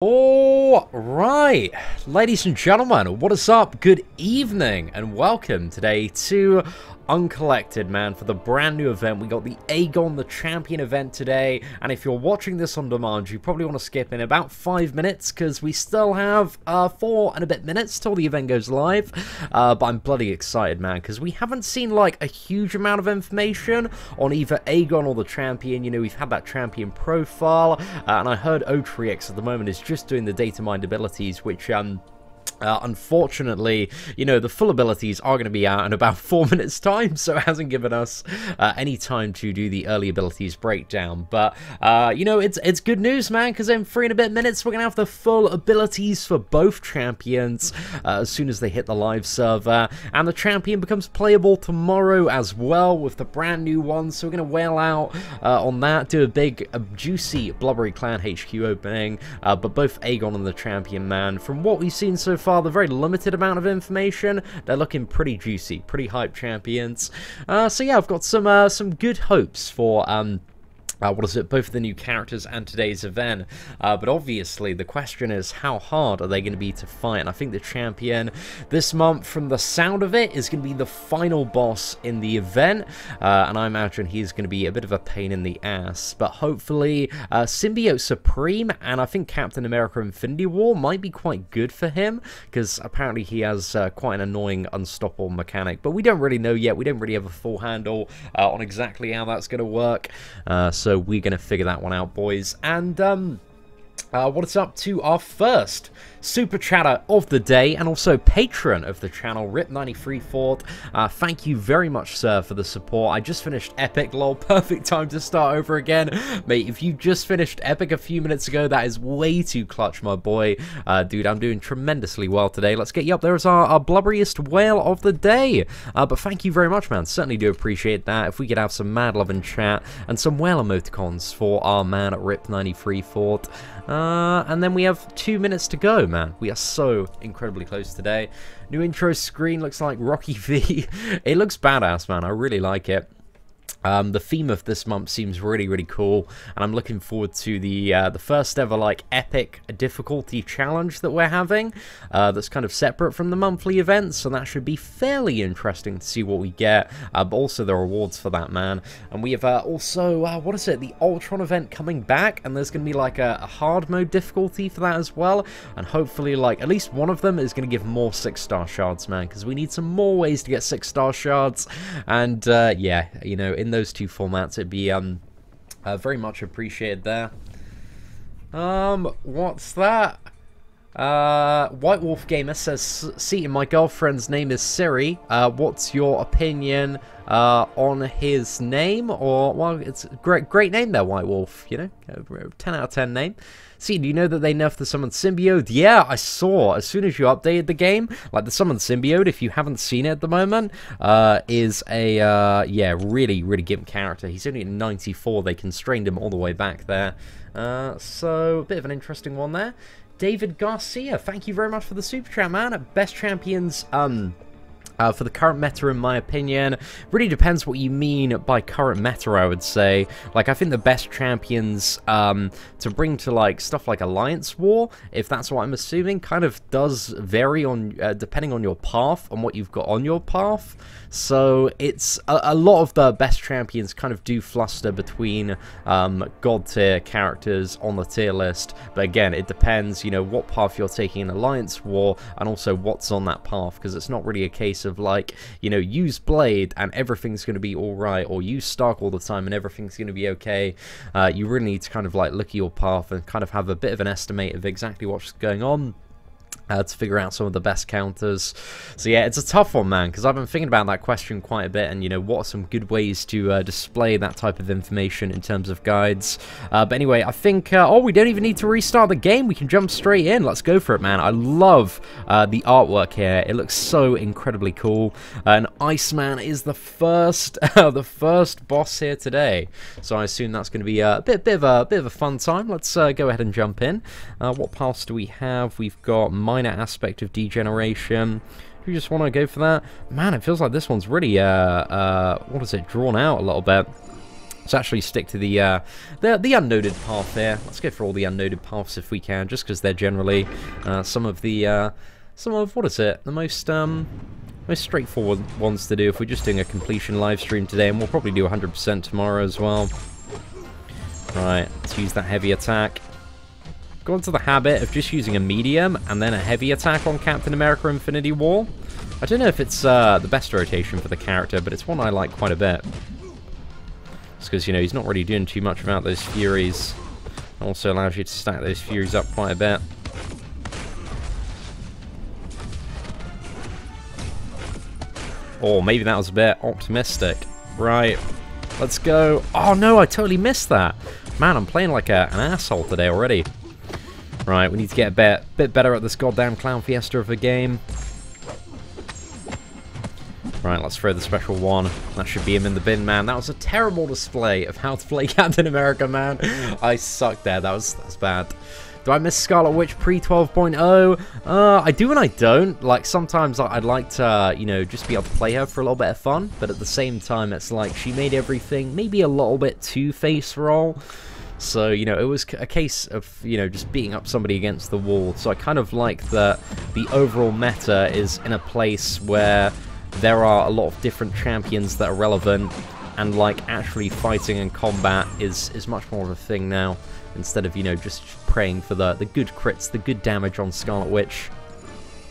All right, ladies and gentlemen, what is up? Good evening and welcome today to Uncollected, man, for the brand new event. We got the Aegon the Champion event today, and if you're watching this on demand, you probably want to skip in about 5 minutes because we still have 4 and a bit minutes till the event goes live. But I'm bloody excited, man, because we haven't seen like a huge amount of information on either Aegon or the Champion. You know, we've had that Champion profile, and I heard Otrix at the moment is just doing the data mined abilities, which unfortunately, you know, the full abilities are going to be out in about 4 minutes time, so it hasn't given us any time to do the early abilities breakdown. But you know, it's good news, man, because in 3 and a bit minutes we're going to have the full abilities for both champions as soon as they hit the live server, and the Champion becomes playable tomorrow as well with the brand new one. So we're going to whale out on that, do a big juicy Blubbery Clan HQ opening, but both Aegon and the Champion, man, from what we've seen so far, the very limited amount of information, they're looking pretty juicy, pretty hype champions. So yeah, I've got some good hopes for both of the new characters and today's event, but obviously the question is, how hard are they going to be to fight? And I think the Champion this month, from the sound of it, is going to be the final boss in the event, and I imagine he's going to be a bit of a pain in the ass, but hopefully Symbiote Supreme and I think Captain America Infinity War might be quite good for him, because apparently he has quite an annoying unstoppable mechanic, but we don't really know yet. We don't really have a full handle on exactly how that's going to work, so we're going to figure that one out, boys. And what is up to our first super chatter of the day, and also patron of the channel, Rip93 Fort. Thank you very much, sir, for the support. I just finished Epic, lol. Perfect time to start over again. Mate, if you just finished Epic a few minutes ago, that is way too clutch, my boy. Dude, I'm doing tremendously well today. Let's get you up there as our blubberiest whale of the day. But thank you very much, man. Certainly do appreciate that. If we could have some mad love in chat and some whale emoticons for our man at Rip93 Fort. And then we have 2 minutes to go, man. We are so incredibly close today. New intro screen looks like Rocky V. It looks badass, man. I really like it. The theme of this month seems really cool, and I'm looking forward to the first ever like epic difficulty challenge that we're having. That's kind of separate from the monthly events, so that should be fairly interesting to see what we get. But also the rewards for that, man. And we have also what is it? The Ultron event coming back, and there's going to be like a hard mode difficulty for that as well. And hopefully, like at least one of them is going to give more 6-star shards, man, because we need some more ways to get 6-star shards. And yeah, you know, in those two formats, it'd be very much appreciated there. What's that? White Wolf Gamer says, Seatin, my girlfriend's name is Siri. What's your opinion on his name? Or, well, it's a great name there, White Wolf, you know, 10 out of 10 name. Seatin, do you know that they nerfed the Summoned Symbiote? Yeah, I saw. As soon as you updated the game, like the Summoned Symbiote, if you haven't seen it at the moment, is a, yeah, really gimp character. He's only at 94. They constrained him all the way back there. So, a bit of an interesting one there. David Garcia, thank you very much for the super chat, man. Best champions, for the current meta, in my opinion, really depends what you mean by current meta, I would say. Like, I think the best champions to bring to, like, stuff like Alliance War, if that's what I'm assuming, kind of does vary on depending on your path, on what you've got on your path. So it's a lot of the best champions kind of do fluster between god tier characters on the tier list, but again, it depends, you know, what path you're taking in Alliance War, and also what's on that path, because it's not really a case of like, you know, use Blade and everything's going to be alright, or use Stark all the time and everything's going to be okay. You really need to kind of like look at your path and kind of have a bit of an estimate of exactly what's going on. To figure out some of the best counters. So yeah, it's a tough one, man, because I've been thinking about that question quite a bit, and you know, what are some good ways to display that type of information in terms of guides. But anyway, I think, oh, we don't even need to restart the game, we can jump straight in. Let's go for it, man. I love the artwork here. It looks so incredibly cool, and Iceman is the first the first boss here today, so I assume that's going to be a bit of a fun time. Let's go ahead and jump in. What paths do we have? We've got minor aspect of degeneration. You just want to go for that, man. It feels like this one's really what is it, drawn out a little bit. Let's actually stick to the unnoted path there. Let's go for all the unnoted paths if we can, just because they're generally some of what is it? The most straightforward ones to do if we're just doing a completion live stream today, and we'll probably do 100% tomorrow as well. Right, let's use that heavy attack. Go into the habit of just using a medium and then a heavy attack on Captain America Infinity War. I don't know if it's the best rotation for the character, but it's one I like quite a bit. Just because, you know, he's not really doing too much without those Furies. Also allows you to stack those Furies up quite a bit. Oh, maybe that was a bit optimistic. Right, let's go. Oh no, I totally missed that. Man, I'm playing like an asshole today already. Right, we need to get a bit better at this goddamn Clown Fiesta of a game. Right, let's throw the special one. That should be him in the bin, man. That was a terrible display of how to play Captain America, man. I sucked there. That's bad. Do I miss Scarlet Witch pre-12.0? I do and I don't. Like, sometimes I'd like to, you know, just be able to play her for a little bit of fun. But at the same time, it's like she made everything maybe a little bit too face roll. So, you know, it was a case of, you know, just beating up somebody against the wall. So I kind of like that the overall meta is in a place where there are a lot of different champions that are relevant, and like actually fighting and combat is much more of a thing now, instead of, you know, just praying for the good crits, the good damage on Scarlet Witch.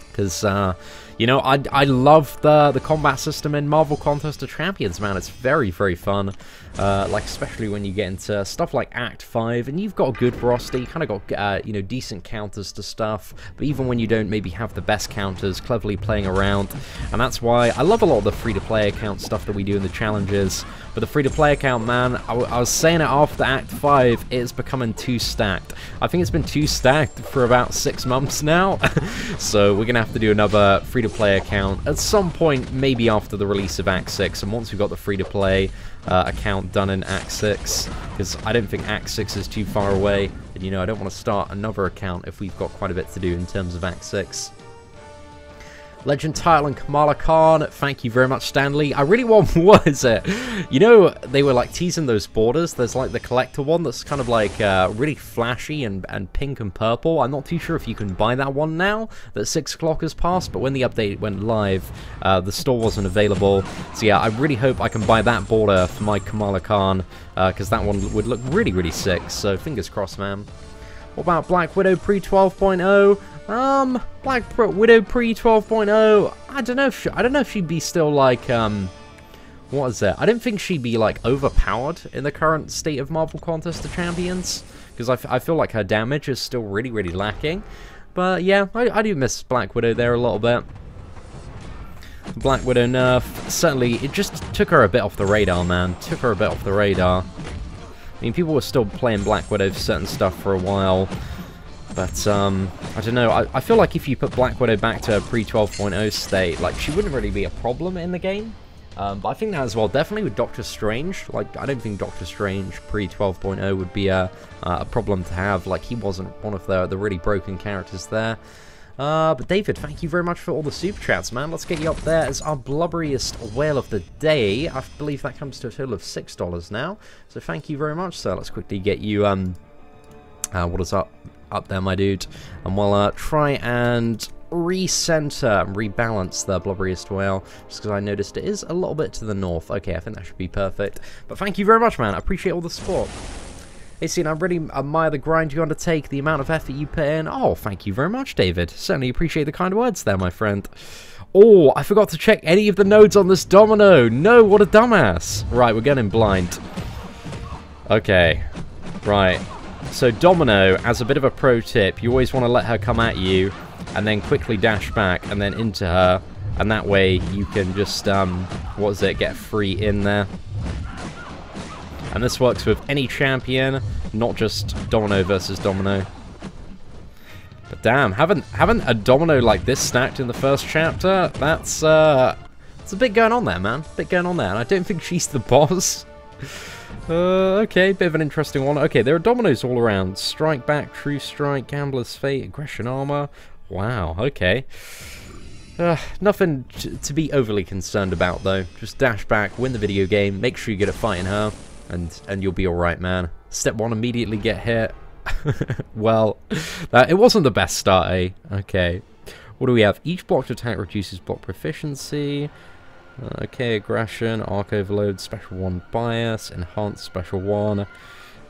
Because, you know, I love the combat system in Marvel Contest of Champions, man. It's very, very fun. Like, especially when you get into stuff like Act 5, and you've got a good roster, you kind of got, you know, decent counters to stuff, but even when you don't maybe have the best counters, cleverly playing around, and that's why I love a lot of the free-to-play account stuff that we do in the challenges. But the free-to-play account, man, I was saying it after Act 5, it's becoming too stacked. I think it's been too stacked for about 6 months now, so we're going to have to do another free-to-play account at some point, maybe after the release of Act 6, and once we've got the free-to-play account done in Act 6, because I don't think Act 6 is too far away, and, you know, I don't want to start another account if we've got quite a bit to do in terms of Act 6. Legend Title and Kamala Khan, thank you very much, Stanley. I really want, what is it? You know, they were like teasing those borders. There's like the collector one that's kind of like really flashy and pink and purple. I'm not too sure if you can buy that one now that 6 o'clock has passed, but when the update went live, the store wasn't available. So yeah, I really hope I can buy that border for my Kamala Khan, because that one would look really, really sick. So fingers crossed, man. What about Black Widow pre-12.0? Black Widow pre-12.0, I don't know if she'd be still like, what is it? I don't think she'd be like overpowered in the current state of Marvel Contest of Champions, because I feel like her damage is still really, really lacking. But yeah, I do miss Black Widow there a little bit. Black Widow nerf, certainly, it just took her a bit off the radar, man. Took her a bit off the radar. I mean, people were still playing Black Widow for certain stuff for a while. But, I don't know, I feel like if you put Black Widow back to a pre-12.0 state, like, she wouldn't really be a problem in the game. But I think that as well, definitely with Doctor Strange. Like, I don't think Doctor Strange pre-12.0 would be a problem to have. Like, he wasn't one of the really broken characters there. But David, thank you very much for all the super chats, man. Let's get you up there as our blubberiest whale of the day. I believe that comes to a total of $6 now. So thank you very much, sir. Let's quickly get you, what is up there, my dude, and we'll try and recenter and rebalance the blubberiest whale, just because I noticed it is a little bit to the north. Okay, I think that should be perfect. But thank you very much, man. I appreciate all the support. Hey, Seatin, I really admire the grind you undertake, the amount of effort you put in. Oh, thank you very much, David. Certainly appreciate the kind words there, my friend. Oh, I forgot to check any of the nodes on this Domino. No, what a dumbass. Right, we're getting blind. Okay, right. So Domino, as a bit of a pro tip, you always want to let her come at you and then quickly dash back and then into her, and that way you can just, what is it, get free in there. And this works with any champion, not just Domino versus Domino. But damn, having a Domino like this stacked in the first chapter, that's it's a bit going on there, man. A bit going on there, and I don't think she's the boss. Okay, bit of an interesting one. Okay, there are dominoes all around. Strike back, true strike, gambler's fate, aggression armor. Wow, okay. Nothing to be overly concerned about, though. Just dash back, win the video game, make sure you get a fight in her, and you'll be alright, man. Step 1, immediately get hit. Well, it wasn't the best start, eh? Okay. What do we have? Each blocked attack reduces block proficiency. Okay, aggression, arc overload, special 1 bias, enhanced special 1.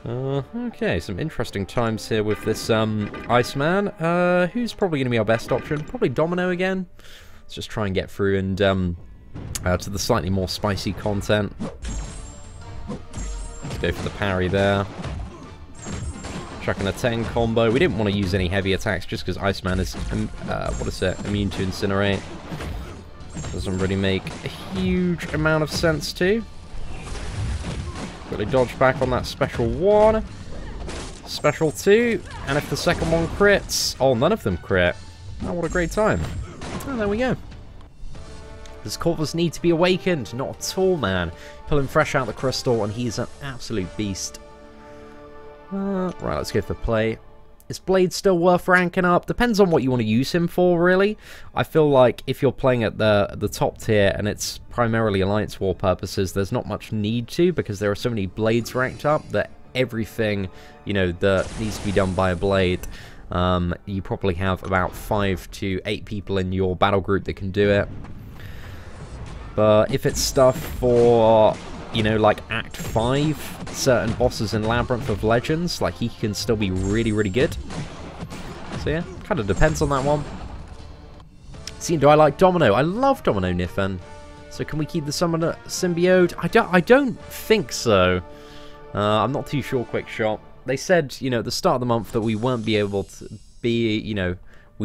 Okay, some interesting times here with this Iceman. Who's probably going to be our best option? Probably Domino again. Let's just try and get through and to the slightly more spicy content. Let's go for the parry there. Chucking a 10 combo. We didn't want to use any heavy attacks just because Iceman is, what is it, immune to incinerate. Doesn't really make a huge amount of sense to. Quickly dodge back on that special 1. Special 2. And if the second one crits... Oh, none of them crit. Oh, what a great time. Oh, there we go. Does Corvus need to be awakened? Not at all, man. Pull him fresh out the crystal and he's an absolute beast. Right, let's go for play. Is Blade still worth ranking up? Depends on what you want to use him for, really. I feel like if you're playing at the top tier and it's primarily Alliance War purposes, there's not much need to, because there are so many Blades ranked up that everything, you know, that needs to be done by a Blade. You probably have about 5 to 8 people in your battle group that can do it. But if it's stuff for, you know, like Act 5, certain bosses in Labyrinth of Legends, like, he can still be really, really good. So yeah, kind of depends on that one. See, do I like Domino? I love Domino Niffen. So can we keep the Summoner Symbiote? I don't think so. I'm not too sure, Quick Shot. They said, you know, at the start of the month that we weren't we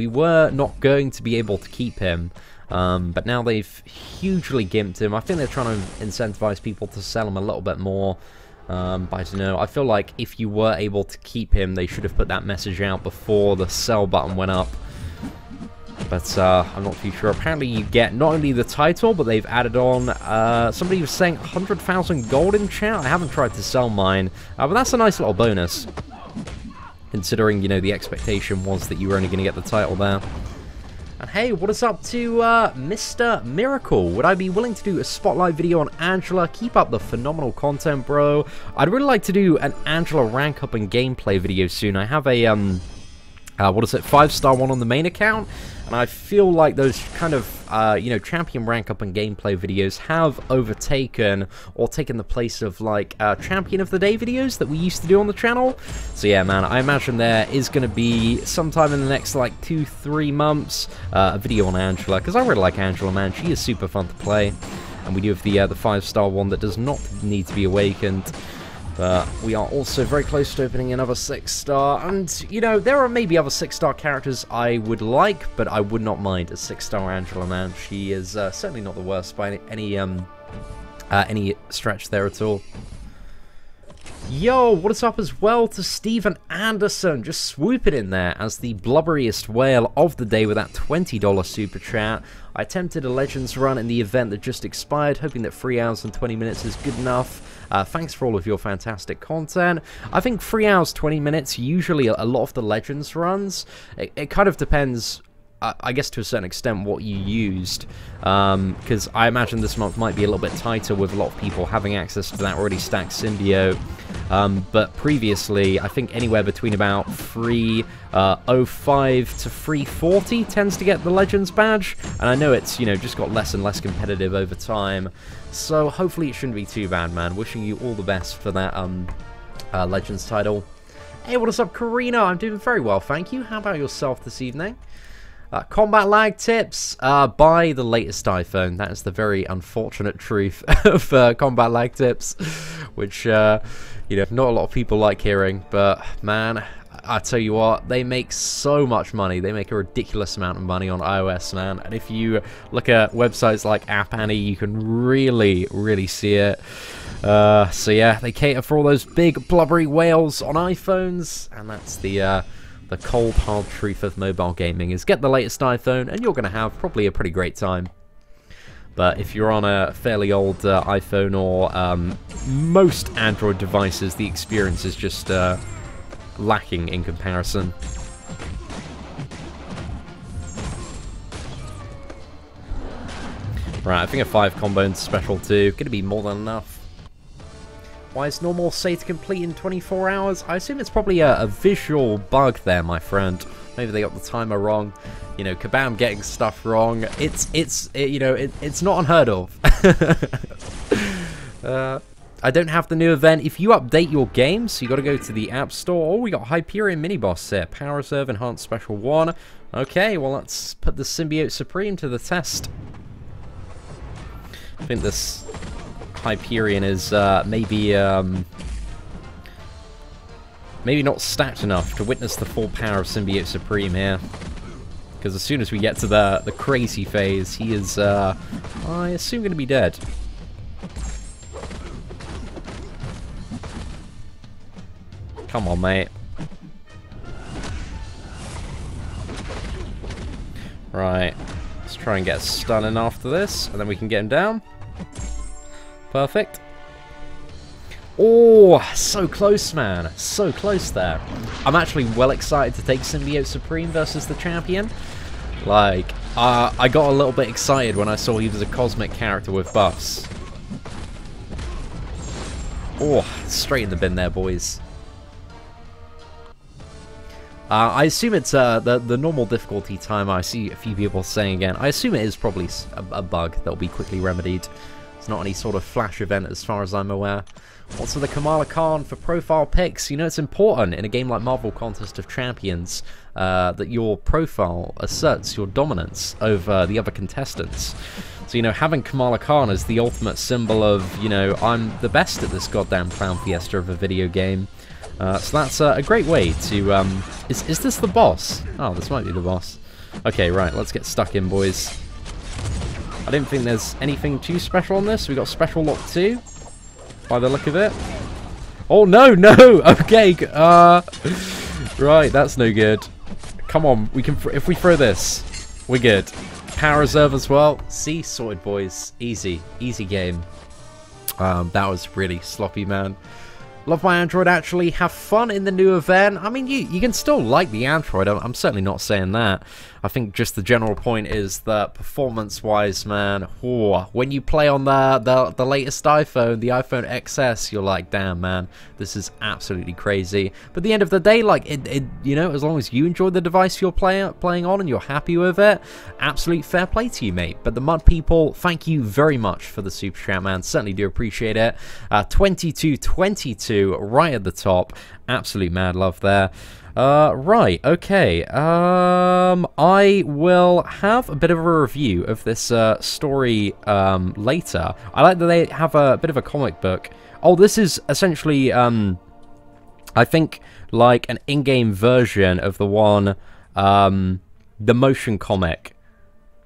were not going to be able to keep him. But now they've hugely gimped him. I think they're trying to incentivize people to sell him a little bit more. But I don't know. I feel like if you were able to keep him, they should have put that message out before the sell button went up. But I'm not too sure. Apparently you get not only the title, but they've added on... somebody was saying 100,000 gold in chat. I haven't tried to sell mine. But that's a nice little bonus. Considering, you know, the expectation was that you were only going to get the title there. And hey, what is up to Mr. Miracle? Would I be willing to do a spotlight video on Angela? Keep up the phenomenal content, bro. I'd really like to do an Angela rank up and gameplay video soon. I have a, what is it, 5-star one on the main account. And I feel like those kind of, you know, champion rank up and gameplay videos have overtaken or taken the place of, like, champion of the day videos that we used to do on the channel. So yeah, man, I imagine there is going to be sometime in the next, like, 2-3 months, a video on Angela, because I really like Angela, man. She is super fun to play. And we do have the 5-star one that does not need to be awakened. But we are also very close to opening another 6-star, and, you know, there are maybe other 6-star characters I would like, but I would not mind a 6-star Angela, man. She is certainly not the worst by any stretch there at all. Yo, what is up as well to Steven Anderson, just swooping in there as the blubberiest whale of the day with that $20 super chat. I attempted a Legends run in the event that just expired, hoping that 3 hours and 20 minutes is good enough. Thanks for all of your fantastic content. I think 3 hours, 20 minutes, usually a lot of the Legends runs, it kind of depends... I guess to a certain extent what you used, because I imagine this month might be a little bit tighter with a lot of people having access to that already stacked symbiote. But previously, I think anywhere between about 305 to 340 tends to get the Legends badge, and I know it's, you know, just got less and less competitive over time, so hopefully it shouldn't be too bad, man. Wishing you all the best for that Legends title. Hey, what is up, Karina? I'm doing very well, thank you. How about yourself this evening? Combat lag tips, buy the latest iPhone. That is the very unfortunate truth of combat lag tips, which, you know, not a lot of people like hearing, but, man, I tell you what, they make so much money. They make a ridiculous amount of money on iOS, man, and if you look at websites like App Annie, you can really, really see it. So yeah, they cater for all those big blubbery whales on iPhones, and that's the cold hard truth of mobile gaming is get the latest iPhone and you're going to have probably a pretty great time. But if you're on a fairly old iPhone or most Android devices, the experience is just lacking in comparison. Right, I think a 5 combo into special 2 going to be more than enough. Why is normal say to complete in 24 hours? I assume it's probably a visual bug there, my friend. Maybe they got the timer wrong. You know, Kabam getting stuff wrong. It's not unheard of. I don't have the new event. If you update your game, so you got to go to the App Store. Oh, we got Hyperion Mini Boss here. Power Reserve Enhanced Special 1. Okay, well, let's put the Symbiote Supreme to the test. I think this Hyperion is maybe not stacked enough to witness the full power of Symbiote Supreme here. Because as soon as we get to the crazy phase, he is, I assume, going to be dead. Come on, mate. Right. Let's try and get a stun in after this, and then we can get him down. Perfect. Oh, so close, man. So close there. I'm actually well excited to take Symbiote Supreme versus the champion. Like, I got a little bit excited when I saw he was a cosmic character with buffs. Oh, straight in the bin there, boys. I assume it's the normal difficulty time. I see a few people saying again. I assume it is probably a bug that will be quickly remedied. It's not any sort of flash event as far as I'm aware. What's with the Kamala Khan for profile pics? You know, it's important in a game like Marvel Contest of Champions that your profile asserts your dominance over the other contestants. So, you know, having Kamala Khan as the ultimate symbol of, you know, I'm the best at this goddamn clown fiesta of a video game. So that's a great way to... Is this the boss? Oh, this might be the boss. Okay, right, let's get stuck in, boys. I don't think there's anything too special on this. We got Special Lock 2, by the look of it. Oh, no, no! Okay, right, that's no good. Come on, we can... If we throw this, we're good. Power Reserve as well. See? Sorted, boys. Easy. Easy game. That was really sloppy, man. Love my Android, actually. Have fun in the new event. I mean, you can still like the Android. I'm certainly not saying that. I think just the general point is that performance-wise, man, when you play on the latest iPhone, the iPhone XS, you're like, damn, man, this is absolutely crazy. But at the end of the day, like, you know, as long as you enjoy the device you're playing on and you're happy with it, absolute fair play to you, mate. But the Mud people, thank you very much for the super chat, man. Certainly do appreciate it. 2222 right at the top. Absolute mad love there. Right, okay. I will have a bit of a review of this story later. I like that they have a bit of a comic book. Oh, this is essentially, I think, like an in-game version of the one, the motion comic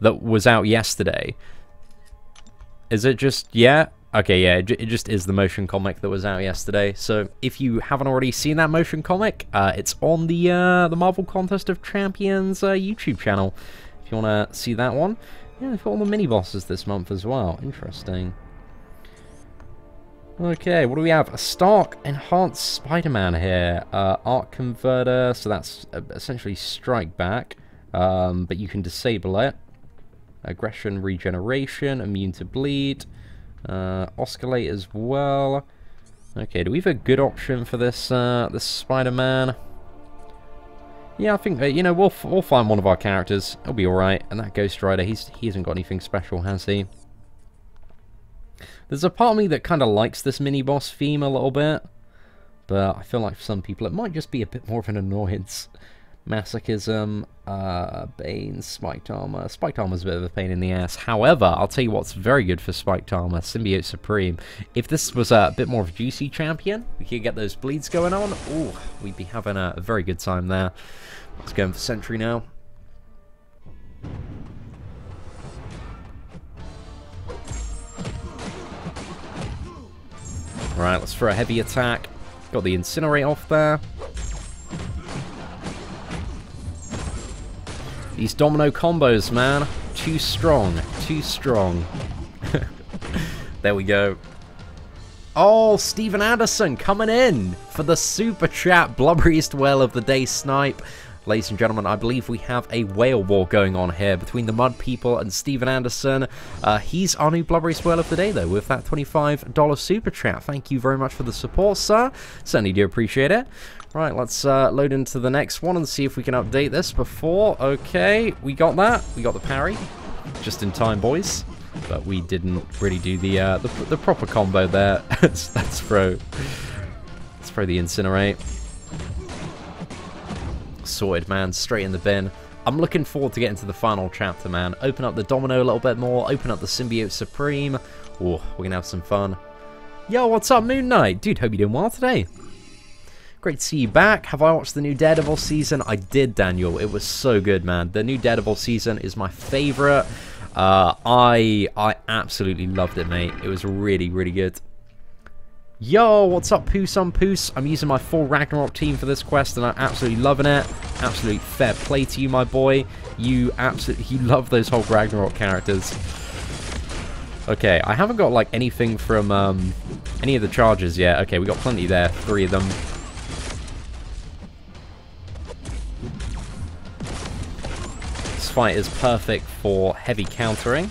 that was out yesterday. Is it just, yeah? Okay, yeah, it just is the motion comic that was out yesterday. So if you haven't already seen that motion comic, it's on the Marvel Contest of Champions YouTube channel. If you want to see that one. Yeah, they've got all the mini-bosses this month as well. Interesting. Okay, what do we have? A Stark Enhanced Spider-Man here. Arc Converter, so that's essentially Strike Back. But you can disable it. Aggression Regeneration, Immune to Bleed. Oscillate as well. Okay, do we have a good option for this this Spider-Man? Yeah, I think you know, we'll find one of our characters. It'll be all right. And that Ghost Rider, he hasn't got anything special, has he? There's a part of me that kind of likes this mini boss theme a little bit, but I feel like for some people it might just be a bit more of an annoyance. Masochism, Bane, Spiked Armor. Spiked Armor's a bit of a pain in the ass. However, I'll tell you what's very good for Spiked Armor, Symbiote Supreme. If this was a bit more of a juicy champion, we could get those bleeds going on. Ooh, we'd be having a very good time there. Let's go in for Sentry now. Right, let's throw a heavy attack. Got the Incinerate off there. These Domino combos, man. Too strong. Too strong. There we go. Oh, Stephen Anderson coming in for the super chat. Blubberyest Whale of the Day snipe. ladies and gentlemen, I believe we have a whale war going on here between the Mud People and Steven Anderson. He's our new Blood Race Whale of the Day, though, with that $25 super chat. Thank you very much for the support, sir. Certainly do appreciate it. Right, let's load into the next one and see if we can update this before. Okay, we got that. We got the parry. Just in time, boys. But we didn't really do the proper combo there. Let's throw the Incinerate. Sorted, man. Straight in the bin. I'm looking forward to getting to the final chapter, man. Open up the Domino a little bit more. Open up the Symbiote Supreme. Oh, we're going to have some fun. Yo, what's up, Moon Knight? Dude, hope you're doing well today. Great to see you back. Have I watched the new Daredevil season? I did, Daniel. It was so good, man. The new Daredevil season is my favorite. I absolutely loved it, mate. It was really, really good. Yo, what's up, Poos on Poos? I'm using my full Ragnarok team for this quest, and I'm absolutely loving it. Absolute fair play to you, my boy. You love those whole Ragnarok characters. Okay, I haven't got, like, anything from, any of the charges yet. Okay, we got plenty there. 3 of them. This fight is perfect for heavy countering.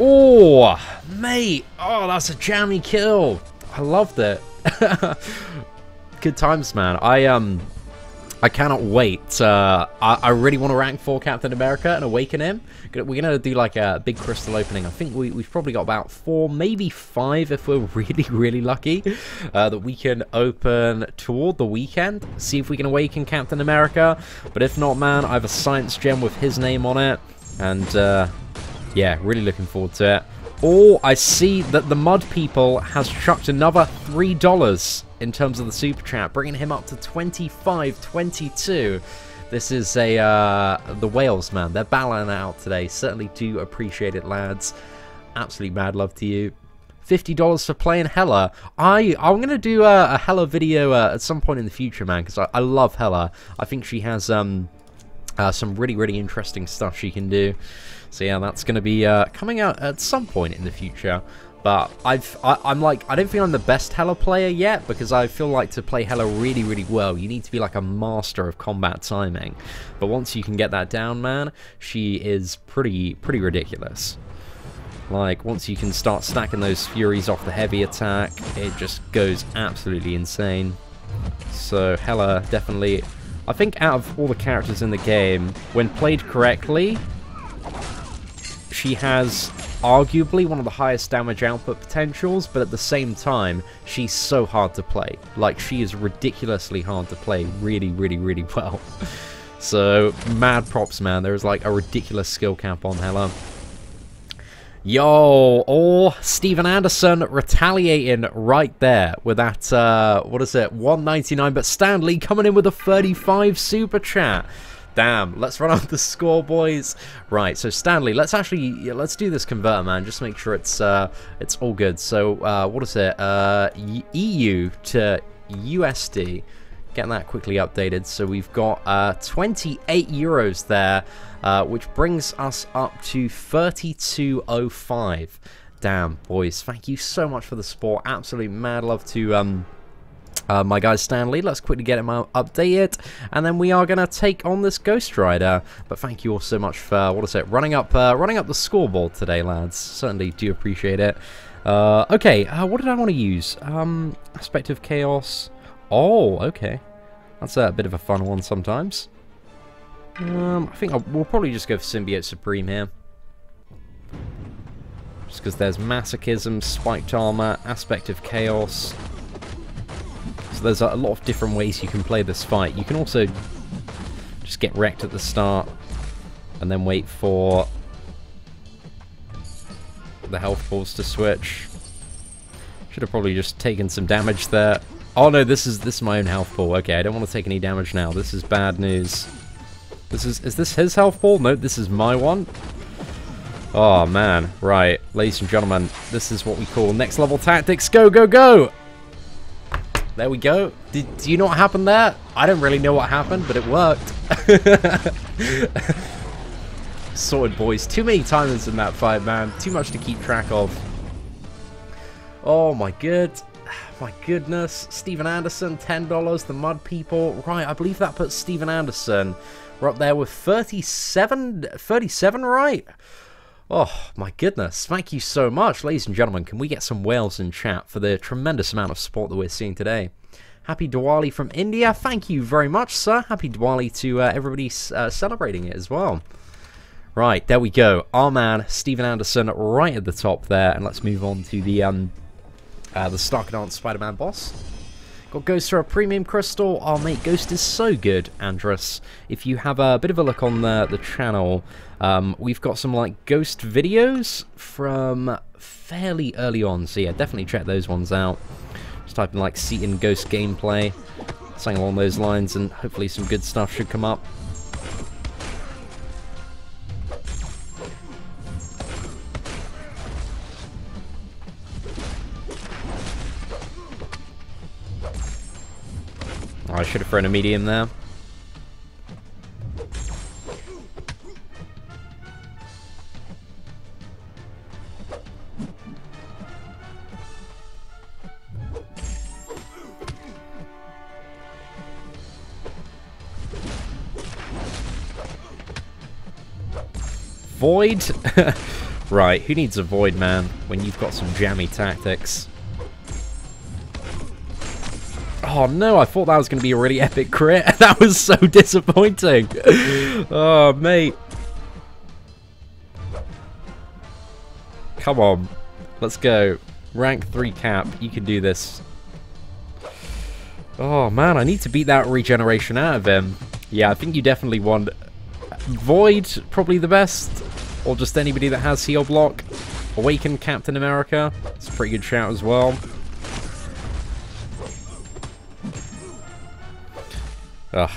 Oh, mate. Oh, that's a jammy kill. I loved it. Good times, man. I cannot wait. I really want to rank 4 Captain America and awaken him. We're going to do like a big crystal opening. I think we've probably got about 4, maybe 5 if we're really, really lucky, that we can open toward the weekend. See if we can awaken Captain America. But if not, man, I have a science gem with his name on it. And, yeah, really looking forward to it. Oh, I see that the Mud People has chucked another $3 in terms of the super chat, bringing him up to 25.22. This is the Wales, man. They're battling out today. Certainly do appreciate it, lads. Absolutely mad love to you. $50 for playing Hela. I'm gonna do a Hela video at some point in the future, man, because I love Hela. I think she has some really, really interesting stuff she can do. So yeah, that's going to be coming out at some point in the future. But I'm like, I don't think I'm the best Hela player yet, because I feel like to play Hela really, really well, you need to be like a master of combat timing. But once you can get that down, man, she is pretty ridiculous. Like, once you can start stacking those Furies off the heavy attack, it just goes absolutely insane. So Hela definitely, I think out of all the characters in the game, when played correctly, she has arguably one of the highest damage output potentials, but at the same time, she's so hard to play. Like, she is ridiculously hard to play really, really, really well. So, mad props, man. There is like a ridiculous skill cap on Hela. Yo, oh, Steven Anderson retaliating right there with that, what is it, 199, but Stanley coming in with a 35 super chat. Damn, let's run out the score, boys. Right, so Stanley, let's do this converter, man. Just make sure it's all good. So, what is it? EU to USD. Getting that quickly updated. So we've got 28 euros there, which brings us up to 32.05. Damn, boys, thank you so much for the support. Absolutely mad love to my guy Stanley. Let's quickly get him updated, and then we are going to take on this Ghost Rider. But thank you all so much for, what is it, running up the scoreboard today, lads. Certainly do appreciate it. Okay, what did I want to use? Aspect of Chaos. Oh, okay. That's a bit of a fun one sometimes. I think we'll probably just go for Symbiote Supreme here. Just because there's Masochism, Spiked Armor, Aspect of Chaos. So there's a lot of different ways you can play this fight. You can also just get wrecked at the start and then wait for the health balls to switch. Should have probably just taken some damage there. Oh no, this is my own health ball. Okay, I don't want to take any damage now. This is bad news. Is this his health ball? No, this is my one. Oh man, right, ladies and gentlemen, this is what we call next level tactics. Go, go, go! There we go. Do you know what happened there? I don't really know what happened, but it worked. Sorted, boys. Too many timers in that fight, man. Too much to keep track of. Oh my goodness. Steven Anderson, $10. The Mud People. Right, I believe that puts Steven Anderson. We're up there with 37, right? Oh my goodness. Thank you so much, ladies and gentlemen. Can we get some whales in chat for the tremendous amount of support that we're seeing today? Happy Diwali from India. Thank you very much, sir. Happy Diwali to everybody celebrating it as well. Right, there we go. Our man, Steven Anderson, right at the top there. And let's move on to the Starkadance Spider-Man boss. Got Ghost for a premium crystal. Oh, mate, Ghost is so good, Andrus. If you have a bit of a look on the channel, we've got some, like, Ghost videos from fairly early on. So, yeah, definitely check those ones out. Just type in, like, Seatin Ghost gameplay, something along those lines, and hopefully some good stuff should come up. Oh, I should have thrown a medium there. Void? Right, who needs a Void, man, when you've got some jammy tactics? Oh no, I thought that was going to be a really epic crit. That was so disappointing. Oh, mate. Come on. Let's go. Rank 3 cap. You can do this. Oh man, I need to beat that regeneration out of him. Yeah, I think you definitely want Void, probably the best. Or just anybody that has heal block. Awaken Captain America. It's a pretty good shout as well. Ugh.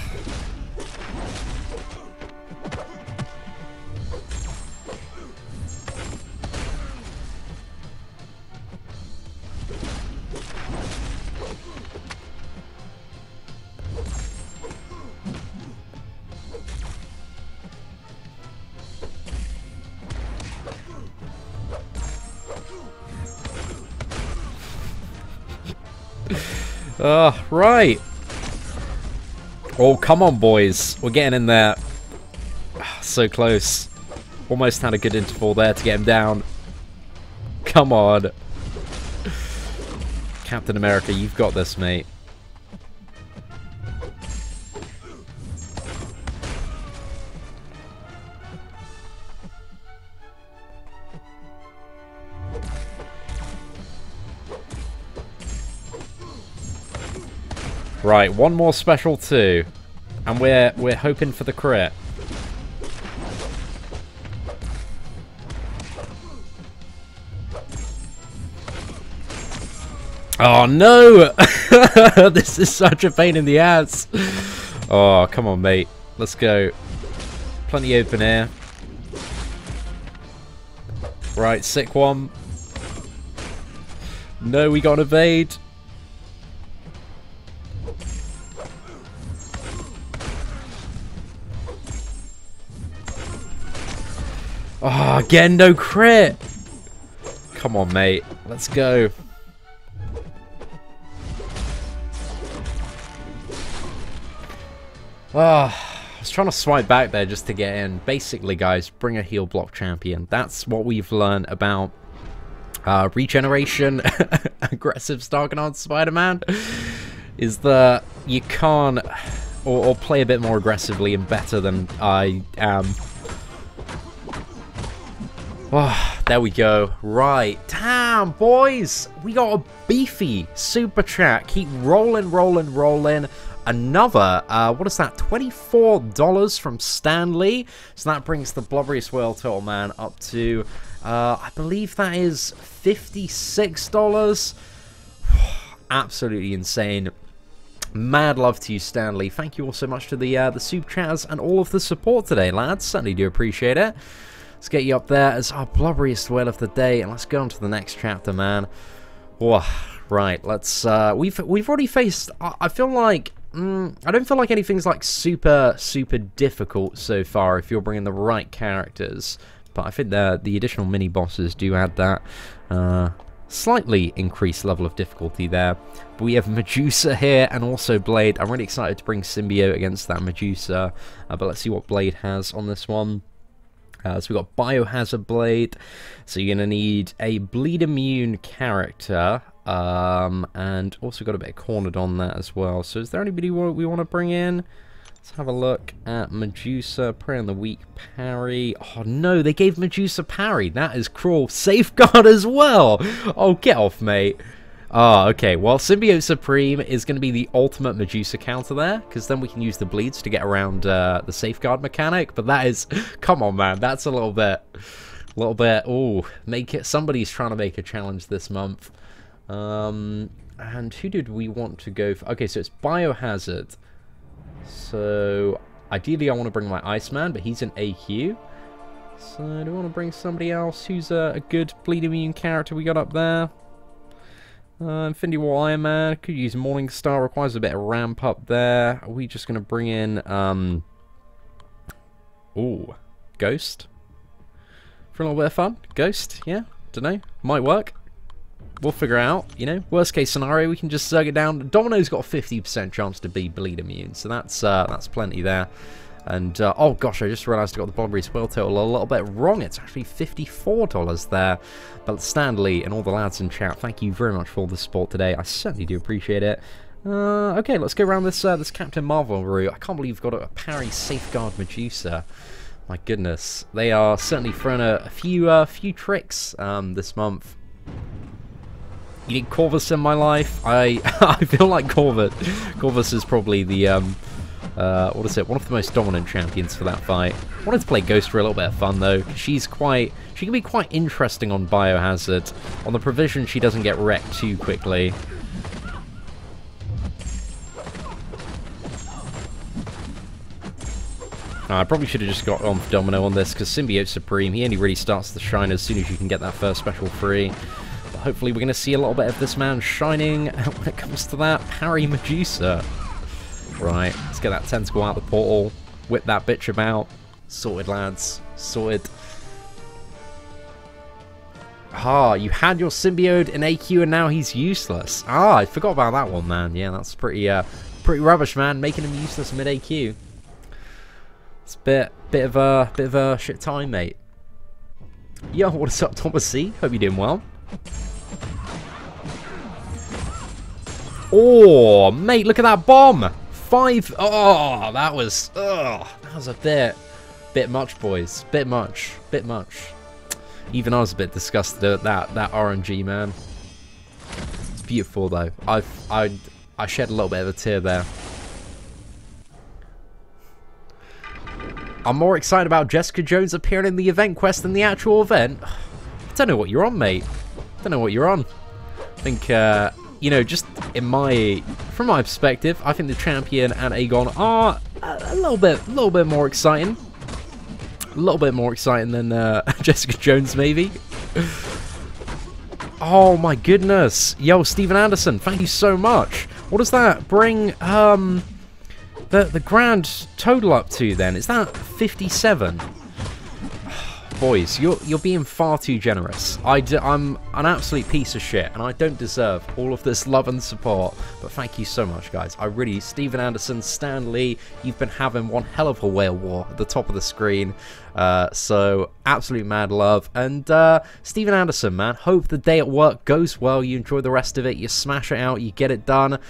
Right. Oh, come on, boys. We're getting in there. So close. Almost had a good interval there to get him down. Come on. Captain America, you've got this, mate. Right, one more special too, and we're hoping for the crit. Oh no! This is such a pain in the ass. Oh, come on, mate. Let's go. Plenty open air. Right, sick one. No, we got an evade. Oh, again, no crit. Come on, mate. Let's go. Oh, I was trying to swipe back there just to get in. Basically, guys, bring a heal block champion. That's what we've learned about regeneration, aggressive Starkadance Spider-Man, is that you can't, or play a bit more aggressively and better than I am. Oh, there we go. Right. Damn, boys. We got a beefy super chat. Keep rolling, rolling, rolling. Another, what is that? $24 from Stanley. So that brings the Blubberiest Whale total, man, up to, I believe that is $56. Absolutely insane. Mad love to you, Stanley. Thank you all so much to the super chats and all of the support today, lads. Certainly do appreciate it. Let's get you up there as our Blubberiest Whale of the day, and let's go on to the next chapter, man. Whoa. Right, let's, we've already faced, I feel like, I don't feel like anything's like super difficult so far if you're bringing the right characters. But I think the additional mini-bosses do add that slightly increased level of difficulty there. But we have Medusa here and also Blade. I'm really excited to bring Symbiote against that Medusa. But let's see what Blade has on this one. So we've got Biohazard Blade. So you're going to need a bleed immune character. And also got a bit of cornered on that as well. So is there anybody we want to bring in? Let's have a look at Medusa, Prey on the Weak, Parry. Oh no, they gave Medusa Parry. That is cruel. Safeguard as well. Oh, get off, mate. Oh, okay. Well, Symbiote Supreme is going to be the ultimate Medusa counter there, because then we can use the bleeds to get around the Safeguard mechanic. But that is, come on, man. That's a little bit. Oh, make it. Somebody's trying to make a challenge this month. And who did we want to go for? Okay, so it's Biohazard. So, ideally I want to bring my Iceman, but he's an AQ. So, do I want to bring somebody else who's a good bleed immune character we got up there? Infinity War Ironman. Could use Morningstar, requires a bit of ramp up there. Are we just going to bring in, ooh, Ghost? For a little bit of fun? Ghost, yeah? Dunno. Might work. We'll figure out, you know. Worst case scenario, we can just zerg it down. Domino's got a 50% chance to be bleed immune, so that's plenty there. And oh gosh, I just realised I got the Bloodberry Spoil total a little bit wrong. It's actually $54 there. But Stanley and all the lads in chat, thank you very much for all the support today. I certainly do appreciate it. Okay, let's go around this this Captain Marvel route. I can't believe we've got a Parry Safeguard Medusa. My goodness, they are certainly throwing a few tricks this month. You need Corvus in my life. I feel like Corvus is probably the what is it? One of the most dominant champions for that fight. I wanted to play Ghost for a little bit of fun though. She can be quite interesting on Biohazard. On the provision, she doesn't get wrecked too quickly. I probably should have just got on for Domino on this because Symbiote Supreme, he only really starts to shine as soon as you can get that first special free. Hopefully we're going to see a little bit of this man shining when it comes to that. Parry Medusa. Right, let's get that tentacle out the portal. Whip that bitch about. Sorted, lads. Sorted. Ah, you had your symbiote in AQ and now he's useless. Ah, I forgot about that one, man. Yeah, that's pretty rubbish, man. Making him useless mid AQ. It's a bit of a shit time, mate. Yo, what's up, Thomas C? Hope you're doing well. Oh, mate, look at that bomb. 5. Oh, that was a bit much, boys. Bit much. Even I was a bit disgusted at that RNG, man. It's beautiful though. I shed a little bit of a tear there. I'm more excited about Jessica Jones appearing in the event quest than the actual event. I don't know what you're on, mate. I don't know what you're on. I think, you know, just from my perspective, I think the champion and Aegon are a little bit more exciting. A little bit more exciting than Jessica Jones, maybe. Oh my goodness. Yo, Steven Anderson, thank you so much. What does that bring the grand total up to then? Is that 57? Boys, you're being far too generous. I'm an absolute piece of shit, and I don't deserve all of this love and support. But thank you so much, guys. I really, Steven Anderson, Stan Lee, you've been having one hell of a whale war at the top of the screen. So absolute mad love. And Steven Anderson, man, hope the day at work goes well. You enjoy the rest of it. You smash it out. You get it done.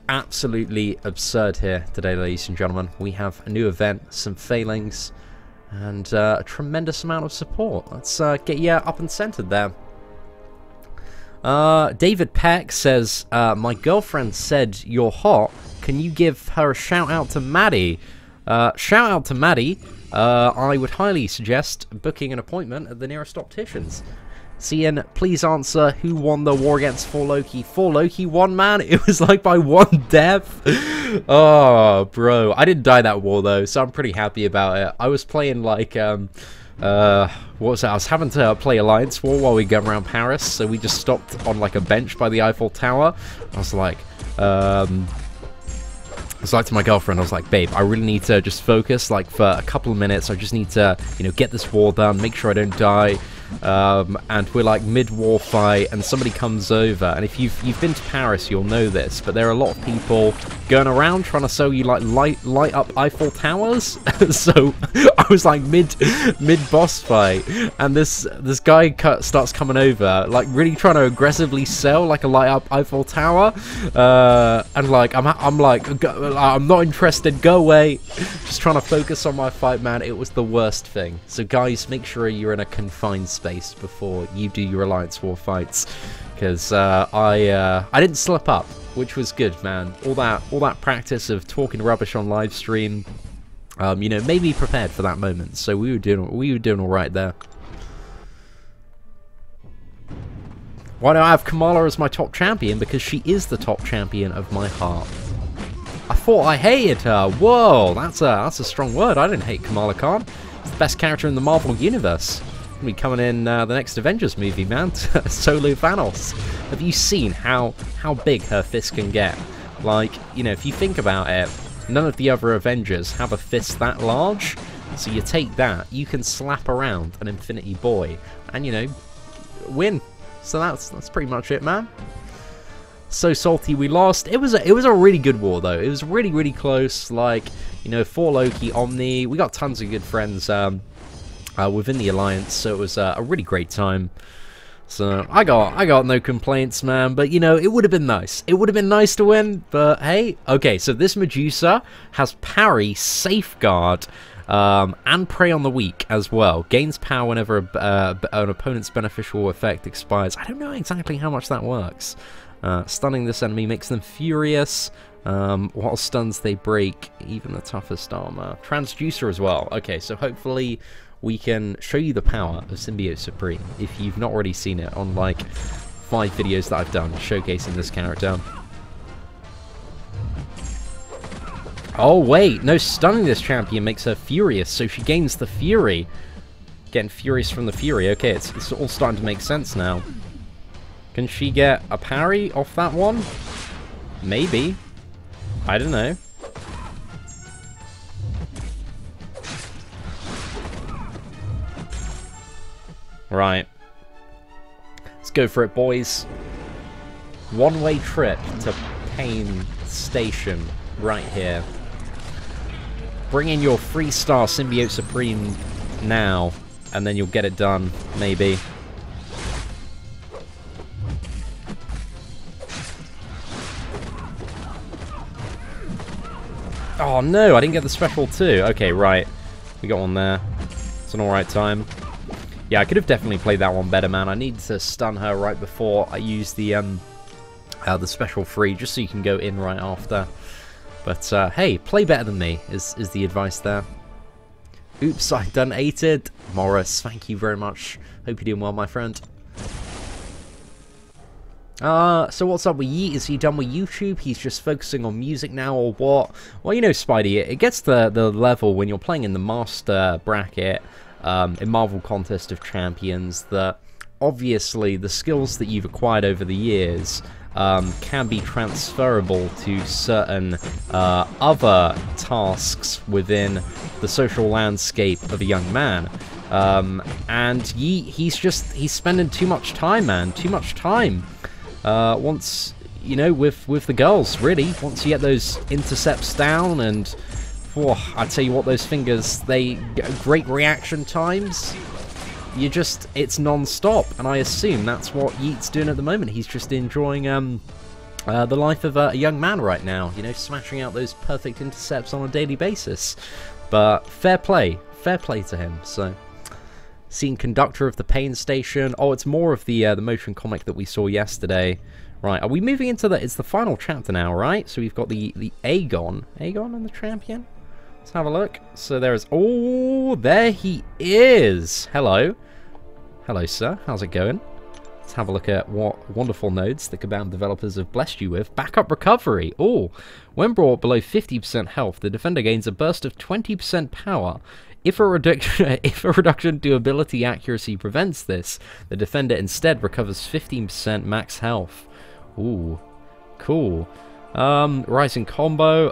Absolutely absurd here today, ladies and gentlemen. We have a new event, some failings, and a tremendous amount of support. Let's get you up and centered there. David Peck says, my girlfriend said you're hot. Can you give her a shout out to Maddie? Shout out to Maddie. I would highly suggest booking an appointment at the nearest opticians. Seatin, please answer who won the war against 4 Loki. 4 Loki won, man. It was like by 1 death. Oh, bro. I didn't die that war, though, so I'm pretty happy about it. I was playing, like, what was that? I was having to play Alliance War while we go around Paris, so we just stopped on like a bench by the Eiffel Tower. I was like, to my girlfriend, I was like, babe, I really need to just focus, like, for a couple of minutes. I just need to, you know, get this war done, make sure I don't die. And we're like mid-war fight, and somebody comes over, and if you've been to Paris, you'll know this, but there are a lot of people going around trying to sell you like light up Eiffel Towers. So I was like mid boss fight, and this guy starts coming over, like really trying to aggressively sell like a light up Eiffel Tower, and like I'm like, I'm not interested, go away. Just trying to focus on my fight, man. It was the worst thing. So guys, make sure you're in a confined space before you do your Alliance War fights, because I didn't slip up, which was good, man. All that practice of talking rubbish on live stream, you know, made me prepared for that moment. So we were doing all right there. Why do I have Kamala as my top champion? Because she is the top champion of my heart. I thought I hated her. Whoa, that's a strong word. I didn't hate Kamala Khan. She's the best character in the Marvel Universe. Be coming in the next Avengers movie, man. Solo Thanos. Have you seen how big her fist can get? Like, you know, if you think about it, none of the other Avengers have a fist that large. So you take that, you can slap around an Infinity Boy, and you know, win. So that's pretty much it, man. So salty we lost. It was a really good war though. It was really close. Like, you know, for Loki, Omni, we got tons of good friends. Within the Alliance, so it was a really great time. So I got no complaints, man. But you know, it would have been nice. It would have been nice to win. But hey, okay. So this Medusa has parry, safeguard, and prey on the weak as well. Gains power whenever an opponent's beneficial effect expires. I don't know exactly how much that works. Stunning this enemy makes them furious. While stuns, they break even the toughest armor. Transducer as well. Okay, so hopefully we can show you the power of Symbiote Supreme if you've not already seen it on like 5 videos that I've done showcasing this character. Oh wait, no, stunning this champion makes her furious, so she gains the fury. Getting furious from the fury. Okay, it's all starting to make sense now. Can she get a parry off that one? Maybe. I don't know. Right. Let's go for it, boys. One-way trip to Pain Station right here. Bring in your 3-star Symbiote Supreme now, and then you'll get it done, maybe. Oh no, I didn't get the special too. Okay, right. We got one there. It's an alright time. Yeah, I could have definitely played that one better, man. I need to stun her right before I use the special free, just so you can go in right after. But hey, play better than me is the advice there. Oops, I donated. Morris, thank you very much. Hope you're doing well, my friend. So what's up with Yeet? Is he done with YouTube? He's just focusing on music now, or what? Well, you know, Spidey, it gets the level when you're playing in the Master bracket, in Marvel Contest of Champions, that obviously the skills that you've acquired over the years can be transferable to certain other tasks within the social landscape of a young man. And he's spending too much time, man. Too much time. Once, you know, with the girls, really. Once you get those intercepts down, and I tell you what, those fingers, they get great reaction times. It's non-stop, and I assume that's what Yeet's doing at the moment. He's just enjoying the life of a young man right now, you know, smashing out those perfect intercepts on a daily basis. But fair play to him. So, Seatin, conductor of the Pain Station. Oh, it's more of the motion comic that we saw yesterday. Right, are we moving into it's the final chapter now, right? So we've got the Aegon and the champion. Let's have a look. So there he is. Hello, sir. How's it going? Let's have a look at what wonderful nodes the Kabam developers have blessed you with. Backup recovery. Oh, when brought below 50% health, the defender gains a burst of 20% power If a reduction to ability accuracy prevents this, the defender instead recovers 15% max health. Ooh, cool. Rising combo.